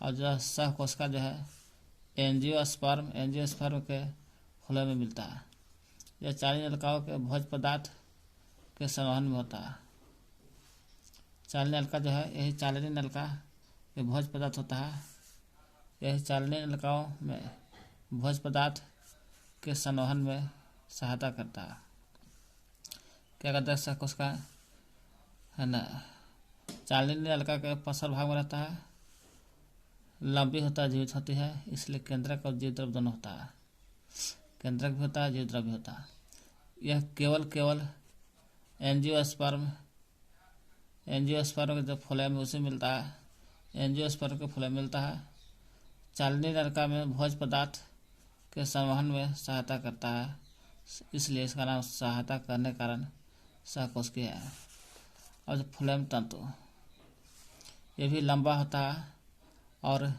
और जो सहकोशिका जो है एंजियोस्पर्म के फ्लोएम में मिलता है। यह चालनी नलिकाओं के भोज्य पदार्थ के संवहन में होता है। चालनी नलिका जो है यही चालनी नलिका के भोज्य पदार्थ होता है। यही चालनी नलिकाओं में भोज्य पदार्थ के संवहन में सहायता करता है। क्या कहते हैं सहकोशिका है ना, चालनी नलिका के पार्श्व भाग में रहता है, लंबी होता है, जीवित होती है, इसलिए केंद्रक और जीव द्रव दोनों होता है। केंद्रक भी होता है, जीव द्रव भी होता है। यह केवल एंजियोस्पर्म के जो फ्लोएम उसे मिलता है, एंजियोस्पर्म के फ्लोएम मिलता है। चालनी नलिका में भोज्य पदार्थ के संवहन में सहायता करता है, इसलिए इसका नाम सहायता करने के कारण सहकोशिकीय है। और फ्लोएम तंतु ये भी लंबा होता है और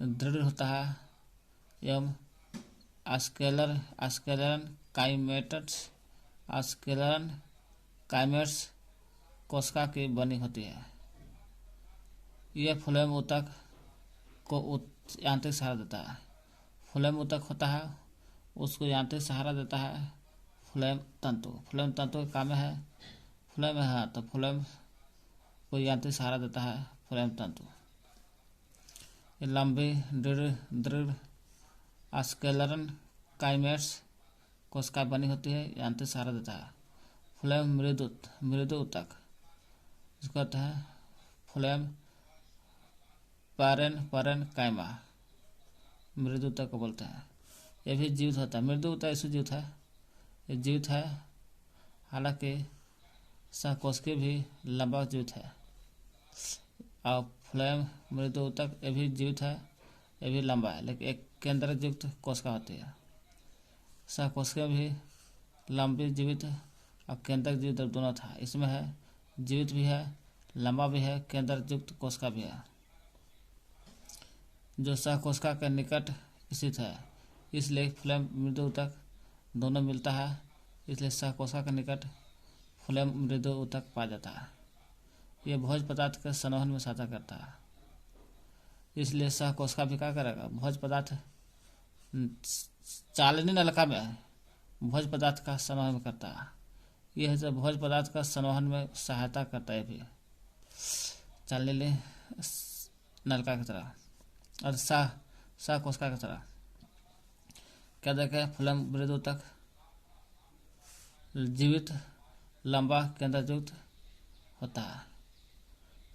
दृढ़ होता है एवं आस्केलेरन काइमेट्स कोशिका की बनी होती है। यह फ्लोएम ऊतक को यांत्रिक सहारा देता है। फ्लोएम ऊतक होता है, उसको यांत्रिक सहारा देता है फ्लोएम तंतु। फ्लोएम तंतु का काम है, फ्लोएम है तो फ्लोएम को यांत्रिक सहारा देता है फ्लोएम तंतु। ये लंबी दृढ़ स्केलेरन काइमेट्स कोशिका बनी होती है, यांत्रिक सहारा देता है। फ्लोएम मृदु ऊतक जिसको कहते हैं फ्लोएम पैरेनकाइमा, मृदु ऊतक को बोलते हैं। ये भी जीवित होता है। मृदु ऊतक ऐसे जीवित है, ये जीवित है, हालांकि सहकोशिकीय भी लंबा जीवित है। और फ्लोएम मृदु ऊतक ये भी जीवित है, ये भी लंबा है, लेकिन एक केंद्रक युक्त कोशिका होती है। सहकोशिकीय भी लंबी जीवित और केंद्रक जीवित दोनों था। इसमें है जीवित भी है, लंबा भी है, केंद्रक युक्त कोशिका भी है, जो सहकोशिका के निकट स्थित है। इसलिए फ्लोएम मृदु ऊतक दोनों मिलता है, इसलिए सहकोशिका के निकट फ्लोएम मृदु ऊतक पाया जाता है। यह भोज्य पदार्थ के संवहन में सहायता करता है, इसलिए सहकोशिका भी क्या करेगा, भोज्य पदार्थ चालनी नलिका में भोज्य पदार्थ का संवहन करता है। यह जो भोज्य पदार्थ का संवहन में सहायता करता है भी चालनी नलिका की तरह और सहकोशिका की तरह। क्या देखें, फ्लोएम मृदु ऊतक जीवित, लंबा, केंद्रयुक्त होता है,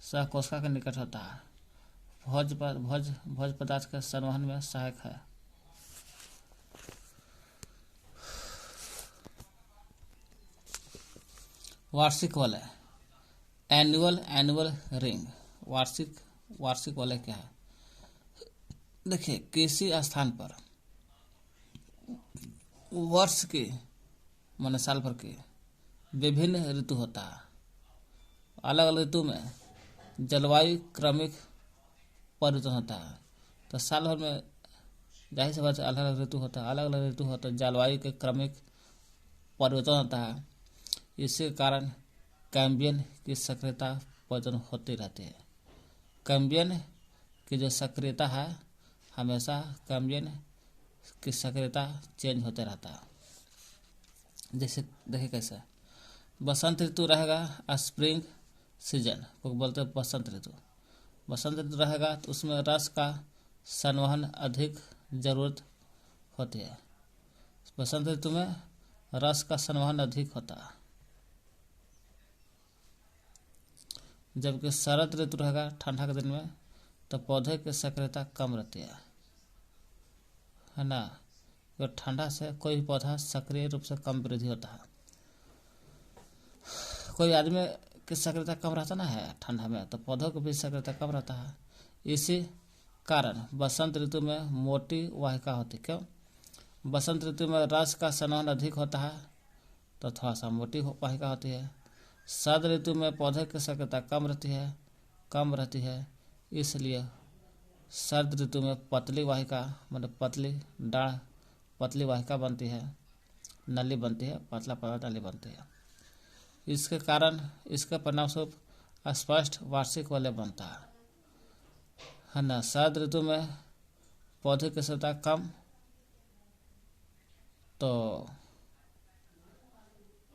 सहकोशिका के निकट होता है, भोज्य पदार्थ के संवहन में सहायक है। वार्षिक वलय, एनुअल रिंग। वार्षिक वलय क्या है? देखिए, किसी स्थान पर वर्ष के माने साल भर के विभिन्न ऋतु होता है। अलग अलग ऋतु में जलवायु क्रमिक परिवर्तन होता है। तो साल भर में जाहिर सी बात है अलग अलग ऋतु होता है, अलग अलग ऋतु होता है, जलवायु के क्रमिक परिवर्तन होता है। इसके कारण कैम्बियन की सक्रियता परिवर्तन होती रहती है। कैम्बियन की जो सक्रियता है, हमेशा कैम्बियन की सक्रियता चेंज होते रहता है। जैसे देखिए कैसे, बसंत ऋतु रहेगा, स्प्रिंग सीजन को बोलते हैं बसंत ऋतु। बसंत ऋतु रहेगा तो उसमें रस का संवहन अधिक जरूरत होती है। बसंत ऋतु में रस का संवहन अधिक होता है, जबकि शरद ऋतु रहेगा ठंडा के दिन में, तो पौधे की सक्रियता कम रहती है ना। तो ठंडा से कोई भी पौधा सक्रिय रूप से कम वृद्धि होता है। कोई आदमी की सक्रियता कम रहता ना है ठंडा में, तो पौधों की भी सक्रियता कम रहता है। इसी कारण बसंत ऋतु में मोटी वाहिका होती। क्यों? बसंत ऋतु में रस का संवहन अधिक होता है, तो थोड़ा सा मोटी वाहिका होती है। शरद ऋतु में पौधे की सक्रियता कम रहती है, इसलिए शरद ऋतु में पतली वाहिका मतलब पतली डाढ़ पतली वाहिका बनती है, नली बनती है, पतला पतला नली बनती है। इसके कारण इसके परिणामस्वरूप स्पष्ट वार्षिक वलय बनता है ना। शरद ऋतु में पौधे की सक्रियता कम, तो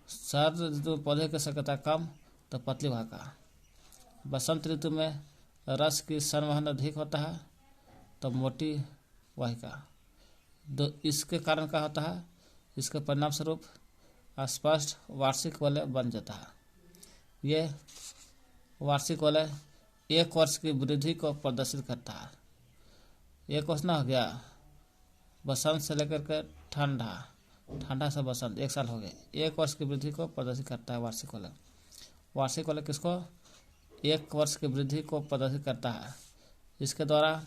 शरद ऋतु में पौधे की सक्रियता कम तो पतली वाहिका। बसंत ऋतु में रस की संवहन अधिक होता है, तो मोटी वाहिका। इसके कारण क्या होता है, इसके परिणाम स्वरूप स्पष्ट वार्षिक वलय बन जाता है। ये वार्षिक वलय एक वर्ष की वृद्धि को प्रदर्शित करता है। एक वर्ष ना हो गया, बसंत से लेकर के ठंडा से बसंत 1 साल हो गया, 1 वर्ष की वृद्धि को प्रदर्शित करता है वार्षिक वलय। वार्षिक वलय किसको? 1 वर्ष की वृद्धि को प्रदर्शित करता है। इसके द्वारा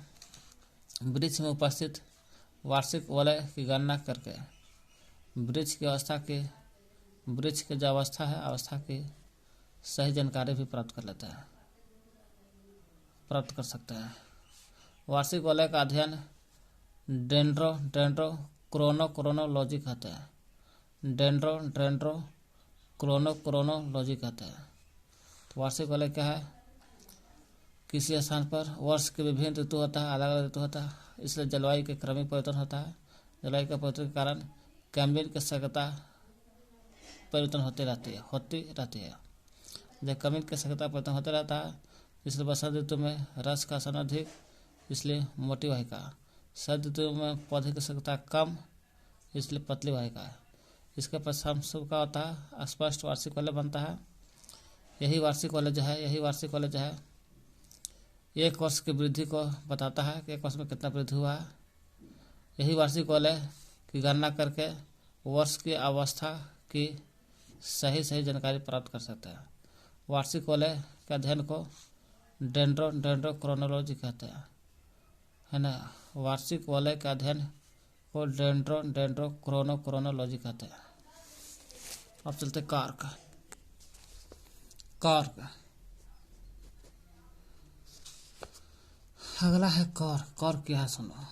वृक्ष में उपस्थित वार्षिक वलय की गणना करके वृक्ष की जो अवस्था की सही जानकारी भी प्राप्त कर सकते हैं। वार्षिक वलय का अध्ययन डेंड्रोक्रोनोलॉजी कहते हैं। डेंड्रोक्रोनोलॉजी कहते हैं। तो वार्षिक वलय क्या है किसी स्थान पर वर्ष के विभिन्न ऋतु होता है, अलग अलग ऋतु होता है, इसलिए जलवायु के क्रमिक परिवर्तन होता है। जलवायु के परिवर्तन के कारण कैम्बियम की सक्रियता परिवर्तन होती रहती है। जब कैम्बियम की सक्रियता परिवर्तन होते रहता है, इसलिए बसंत ऋतु में रस का शोषण अधिक, इसलिए मोटी वाहिका। शरद ऋतु में पौधे की सक्रियता कम, इसलिए पतली वाहिका है। इसके परिणामस्वरूप क्या होता है, स्पष्ट वार्षिक वलय बनता है। यही वार्षिक वलय जो है एक वर्ष की वृद्धि को बताता है कि एक वर्ष में कितना वृद्धि हुआ है। यही वार्षिक वलय की गणना करके वर्ष की अवस्था की सही जानकारी प्राप्त कर सकते हैं। वार्षिक वलय के अध्ययन को डेंड्रोक्रोनोलॉजी कहते हैं, है ना। वार्षिक वलय के अध्ययन को डेंड्रोक्रोनोलॉजी कहते हैं। अब चलते कार्क। अगला है कौर क्या है सुनो।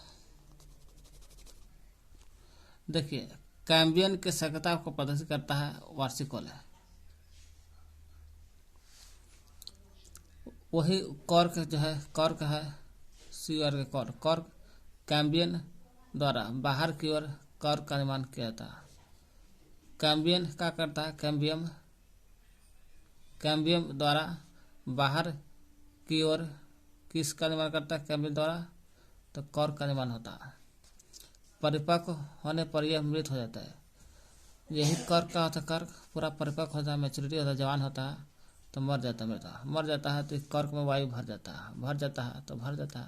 देखिए, कैम्बियम की सक्रियता को प्रदर्शित करता है वार्षिक वलय। वही कॉर्क जो है, कॉर्क है सीआर के कॉर्क कैम्बियम द्वारा बाहर की ओर कॉर्क का निर्माण किया जाता है। कैम्बियम क्या करता है, कैम्बियम द्वारा बाहर की ओर किसका निर्माण करता है, कैम्बियम द्वारा, तो कॉर्क का निर्माण होता है। परिपक्व होने पर यह मृत हो जाता है। यही कॉर्क का होता है। कॉर्क पूरा परिपक्व होता है, मैच्योरिटी होता है, जवान होता है तो मर जाता है तो कॉर्क में वायु भर जाता है।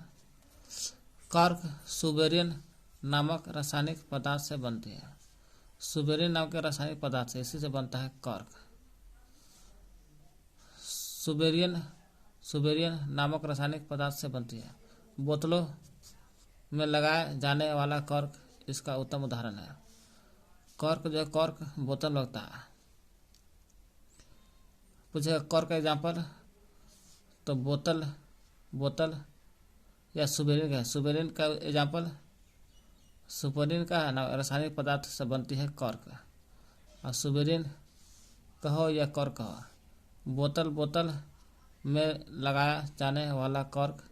कॉर्क सुबेरियन नामक रासायनिक पदार्थ से बनती है। सुबेरियन नाम के रासायनिक पदार्थ से, इसी से बनता है कॉर्क। सुबेरियन नामक रासायनिक पदार्थ से बनती है। बोतलों में लगाया जाने वाला कॉर्क इसका उत्तम उदाहरण है। कॉर्क बोतल लगता है। पूछेगा कॉर्क का एग्जाम्पल, तो बोतल या सुबेरिन का है। सुबेरिन का एग्जाम्पल सुपरिन का है ना, रासायनिक पदार्थ से बनती है कॉर्क। और सुबेरिन कहो या कॉर्क कहो, बोतल में लगाया जाने वाला कॉर्क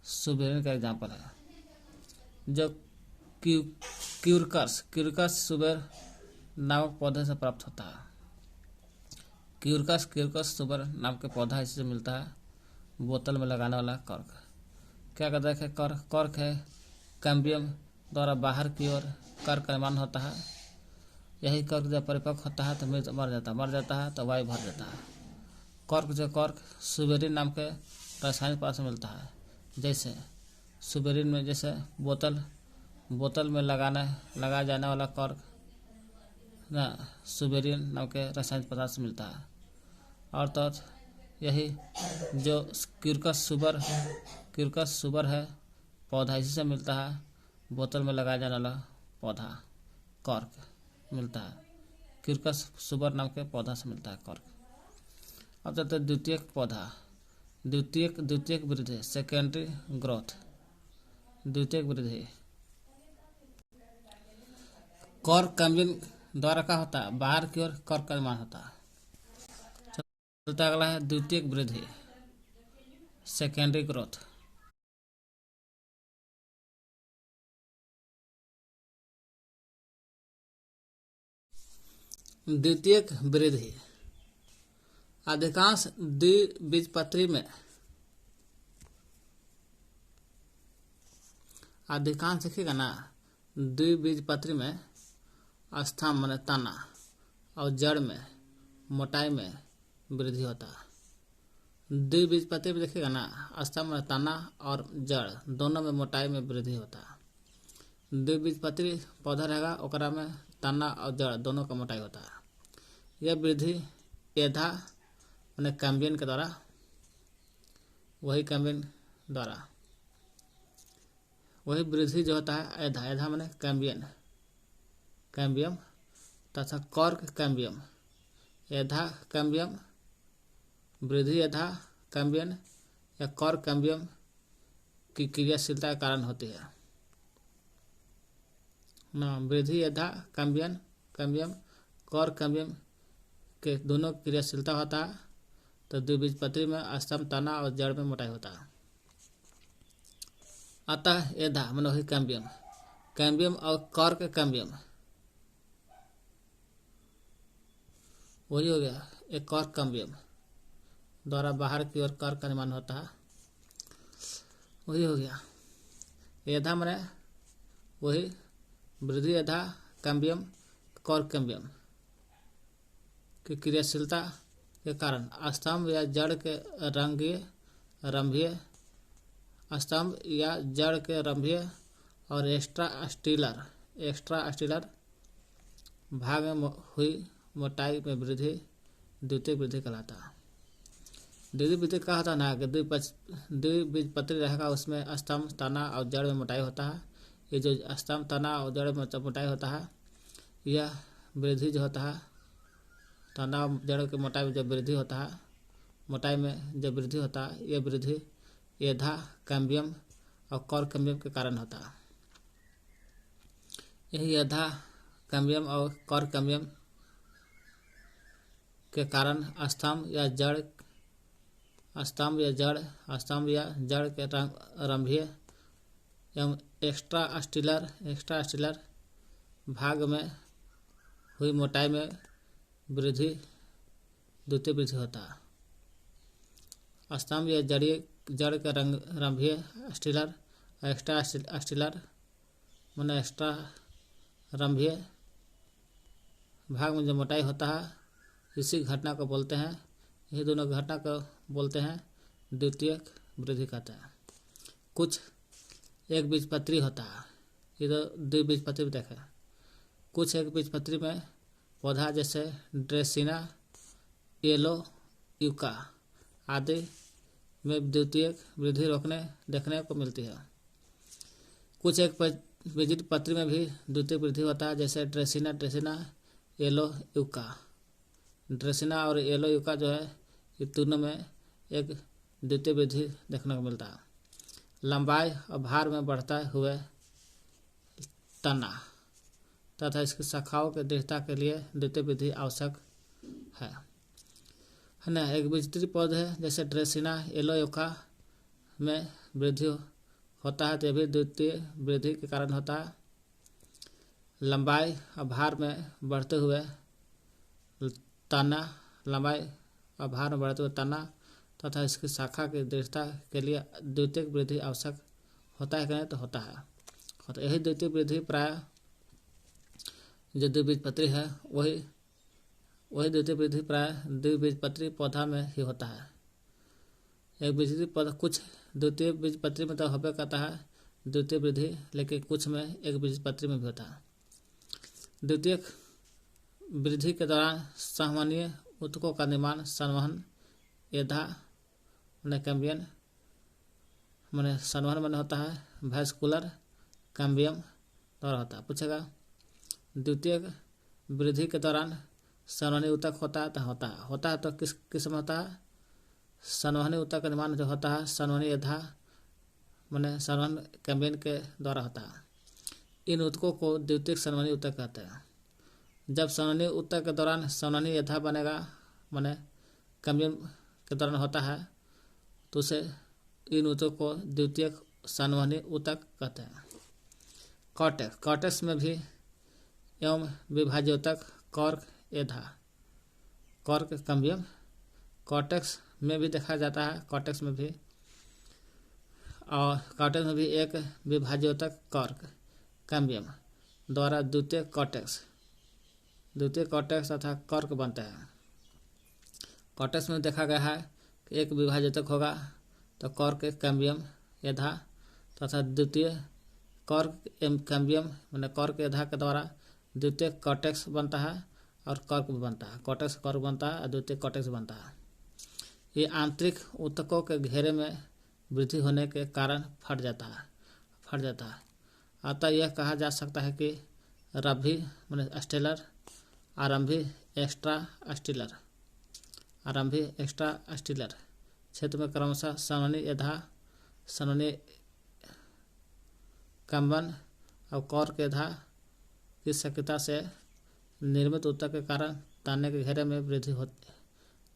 सुबेरिन का एग्जाम्पल है। जो क्यूरकस सुबेर नामक पौधे से प्राप्त होता है। क्यूरकस सुबर नाम के पौधा इससे मिलता है, बोतल में लगाने वाला कॉर्क। क्या कहता है, कॉर्क है कैम्बियम द्वारा बाहर की ओर कॉर्क का निर्माण होता है। यही कॉर्क जब परिपक्व होता है तो मर जाता है तो वायु भर देता है। कॉर्क सुबेरिन नाम के रासायनिक पदार्थ से मिलता है। जैसे सुबेरिन में, जैसे बोतल में लगाया जाने वाला कॉर्क ना, सुबेरिन नाम के रासायनिक पदार्थ से मिलता है। और तो यही जो क्यूरकस सुबर है पौधा, इसी से मिलता है। बोतल में लगाया जाने वाला पौधा कॉर्क मिलता है, क्यूरकस सुबर नाम के पौधा से मिलता है कॉर्क। अब चलते द्वितीयक पौधा। द्वितीयक वृद्धि, सेकेंडरी ग्रोथ। द्वितीयक वृद्धि कॉर्क कैम्बियम द्वारा क्या होता है, बाहर की ओर कॉर्क का निर्माण होता है। चलता अगला है द्वितीयक वृद्धि, सेकेंडरी ग्रोथ। द्वितीयक वृद्धि अधिकांश द्विबीजपत्री में देखिएगा ना, द्विबीजपत्री में स्तंभ माने तना और जड़ में मोटाई में वृद्धि होता है। द्विबीजपत्री में देखिएगा ना, स्तंभ माने तना और जड़ दोनों में मोटाई में वृद्धि होता है। द्विबीजपत्री पौधा रहेगा, ओकरा में तना और जड़ दोनों का मोटाई होता है। यह वृद्धि एधा माने कैम्बियम के द्वारा, वही वृद्धि जो होता है एधा माने कैम्बियम तथा कॉर्क कैम्बियम, एधा कैम्बियम, वृद्धि एधा कैम्बियम या कॉर्क कैम्बियम की क्रियाशीलता के कारण होती है ना। वृद्धि एधा कैम्बियम कॉर्क कैम्बियम के दोनों क्रियाशीलता होता है। तो द्विबीजपत्री में स्तंभ, तना और जड़ में मोटाई होता है। अतः एधा मन वही कैम्बियम, कैम्बियम और कॉर्क कैम्बियम वही हो गया, एक कॉर्क कैम्बियम द्वारा बाहर की ओर कॉर्क का निर्माण होता है, वही हो गया। एधा मने वही वृद्धि एधा कैम्बियम कॉर्क कैम्बियम की क्रियाशीलता के कारण स्तंभ या जड़ के रंभीय स्तंभ या जड़ के रंभीय और एक्स्ट्रा स्टीलर भाग में हुई मोटाई में वृद्धि द्वितीय वृद्धि कहलाता है। द्वितीय वृद्धि का होता है ना कि द्विबीजपत्री रहेगा, उसमें स्तंभ, तना और जड़ में मोटाई होता है। ये जो स्तंभ, तना और जड़ में मोटाई होता है, यह वृद्धि जो होता है, तना और जड़ की मोटाई में जब वृद्धि होता है, मोटाई में जब वृद्धि होता है, यह वृद्धि एधा कैम्बियम और कॉर्क कैम्बियम के कारण होता है। यही एधा कैम्बियम और कॉर्क कैम्बियम के कारण स्तंभ या जड़ के रंभीय एवं एक्स्ट्रा स्टीलर भाग में हुई मोटाई में वृद्धि द्वितीय वृद्धि होता है। स्तंभ या जड़ के रंभीय स्टीलर, एक्स्ट्रा स्टीलर माने एक्स्ट्रा रंभीय भाग में जो मोटाई होता है, इसी घटना को बोलते हैं, यही दोनों घटना को बोलते हैं द्वितीयक वृद्धि कहते हैं। कुछ एक बीजपत्री होता है, ये तो द्विबीजपत्री में देखें। कुछ एक बीजपत्री में पौधा जैसे ड्रेसिना, येलो यूका आदि में द्वितीयक वृद्धि देखने को मिलती है। कुछ एक बीजपत्री में भी द्वितीय वृद्धि होता है, जैसे ड्रेसिना, येलो यूका। ड्रेसिना और येलो यूका जो है, ये तीनों में एक द्वितीय वृद्धि देखने को मिलता है। लंबाई और भार में बढ़ता हुए तना तथा इसकी शाखाओं के दृढ़ता के लिए द्वितीय वृद्धि आवश्यक है ना। एक बीजपत्री पौधे जैसे ड्रेसिना, येलो यूका में वृद्धि होता है, तो यह भी द्वितीय वृद्धि के कारण होता है। लंबाई और भार में बढ़ते हुए तना, लंबाई और भार में बढ़ते हुए तना तथा इसकी शाखा की दृढ़ता के लिए द्वितीय वृद्धि आवश्यक होता है कि नहीं, तो होता है। तो यही द्वितीय वृद्धि प्राय जो द्विबीजपत्री है, वही द्वितीय वृद्धि प्राय द्विबीजपत्री पौधा में ही होता है। एक बीजपत्री पौधा कुछ द्वितीय बीजपत्री में तो होबे करता है द्वितीय वृद्धि, लेकिन कुछ में एक बीजपत्री में भी होता है। द्वितीय वृद्धि के दौरान संवहनीय ऊतकों का निर्माण संवहन एधा कैम्बियम मैंने संवहन मैंने होता है वैस्कुलर कैम्बियम द्वारा होता है। पूछेगा द्वितीय वृद्धि के दौरान संवहनी ऊतक होता है तो किस में होता है? संवहनी ऊतक का निर्माण जो होता है संवहनी एधा मैंने संवहन कैम्बियम के द्वारा होता है। इन ऊतकों को द्वितीय संवहनी ऊतक कहते हैं। जब संवहनी ऊतक के दौरान संवहनी एधा बनेगा मैंने कैम्बियम के दौरान होता है, तो उसे इन ऊतक को द्वितीय संवहनी ऊतक कहते हैं। कॉर्टेक्स में भी एवं विभाज्य ऊतक कॉर्क एधा कॉर्क कैम्बियम कॉर्टेक्स में भी देखा जाता है। कॉर्टेक्स में भी एक विभाज्य ऊतक कॉर्क कैम्बियम द्वारा द्वितीय कॉर्टेक्स तथा कॉर्क बनते हैं। कॉर्टेक्स में देखा गया है कि एक विभाज्य ऊतक होगा तो कॉर्क कैम्बियम एधा तथा द्वितीय कॉर्क कैम्बियम मैंने कॉर्क एधा के द्वारा द्वितीय कॉर्टेक्स बनता है और कॉर्क भी बनता है। कॉर्टेक्स कॉर्क बनता है और द्वितीय कॉर्टेक्स बनता है। ये आंतरिक ऊतकों के घेरे में वृद्धि होने के कारण फट जाता है। अतः यह कहा जा सकता है कि रंभी मैंने स्टेलर, आरंभी एक्स्ट्रा स्टीलर क्षेत्र में क्रमशः संवहनी एधा, संवहनी कैम्बियम और कॉर्क एधा की सक्रियता से निर्मित ऊतक के कारण ताने के घेरे में वृद्धि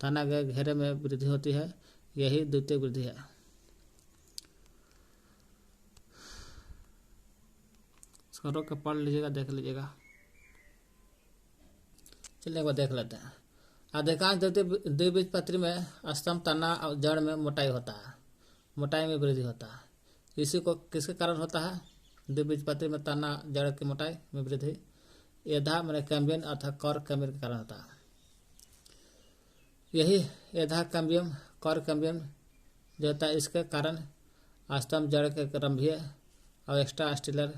तना के घेरे में वृद्धि होती है, यही द्वितीय वृद्धि है। इसको रोक के पढ़ लीजिएगा, देख लीजिएगा। चलिए एक बार देख लेते हैं। अधिकांश द्विबीजपत्री में स्तंभ, तना और जड़ में मोटाई होता है, मोटाई में वृद्धि होता है। इसी को किसके कारण होता है? द्विबीजपत्री में तना जड़ की मोटाई में वृद्धि एधा मैंने कैम्बियम अर्थात कौर कैम्बियम के कारण होता है। यही एधा कैम्बियम कौर कैम्बियम जो होता है, इसके कारण स्तंभ, जड़ के रंभीय और एक्स्ट्रा स्टिलर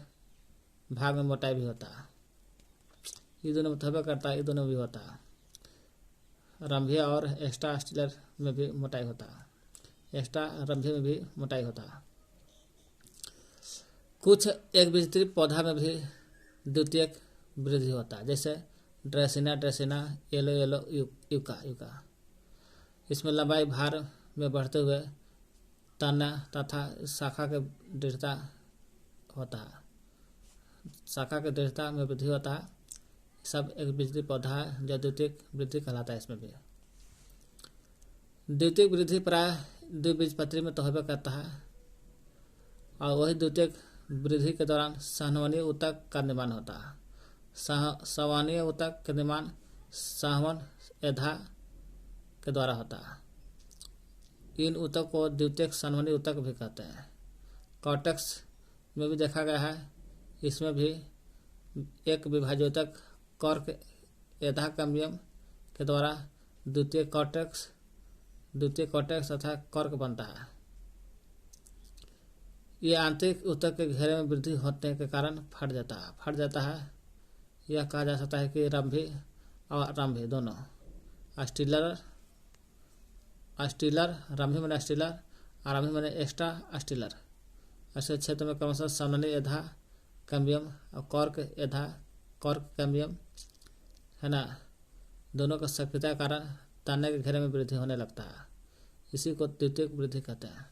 भाग में मोटाई भी होता है। ये दोनों तब करता है, ये दोनों भी होता है। रंभीय और एक्स्ट्रा स्टिलर में भी मोटाई होता है, एक्स्ट्रा रंभीय में भी मोटाई होता है। कुछ एकबीजपत्री पौधा में भी द्वितीयक वृद्धि होता है, जैसे ड्रेसिना, येलो यूका। इसमें लंबाई भार में बढ़ते हुए तना तथा शाखा के दृढ़ता होता है, शाखा के दृढ़ता में वृद्धि होता है। सब एकबीजपत्री पौधा है जो द्वितीयक वृद्धि कहलाता है। इसमें भी द्वितीयक वृद्धि प्राय द्विबीजपत्री में तो होबे करता है, और वही द्वितीयक वृद्धि के दौरान संवहनीय ऊतक का निर्माण होता है। संवहनीय ऊतक का निर्माण संवहन एधा के द्वारा होता है। इन ऊतक को द्वितीयक संवहनी ऊतक भी कहते हैं। कॉर्टेक्स में भी देखा गया है, इसमें भी एक विभाज्योतक कॉर्क एधा कैम्बियम के द्वारा द्वितीय कॉर्टेक्स तथा कॉर्क बनता है। ये आंतरिक ऊतक के घेरे में वृद्धि होने के कारण फट जाता है। यह कहा जा सकता है कि रंभी और रंभी दोनों स्टिलर रंभी मैंने स्टिलर और रंभी मैंने एक्स्ट्रा स्टिलर ऐसे क्षेत्र में क्रमशः संवहनी एधा कैम्बियम और कॉर्क कैम्बियम है ना, दोनों का सक्रियता के कारण तने के घेरे में वृद्धि होने लगता है। इसी को द्वितीयक वृद्धि कहते हैं।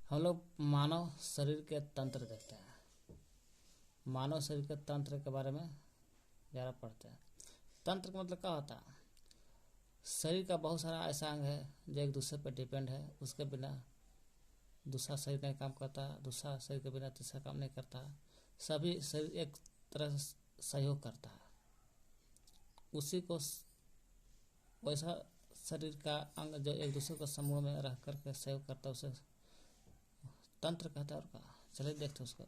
हम लोग मानव शरीर के तंत्र देखते हैं। मानव शरीर के तंत्र के बारे में ज़्यादा पढ़ते हैं। तंत्र का मतलब क्या होता है? शरीर का बहुत सारा ऐसा अंग है जो एक दूसरे पर डिपेंड है, उसके बिना दूसरा शरीर नहीं काम करता, दूसरा शरीर के बिना तीसरा काम नहीं करता। सभी शरीर एक तरह से सहयोग करता है। उसी को वैसा शरीर का अंग जो एक दूसरे को समूह में रह करके सहयोग करता है, उसे तंत्र कहता है। और का चलिए देखते हैं उसको।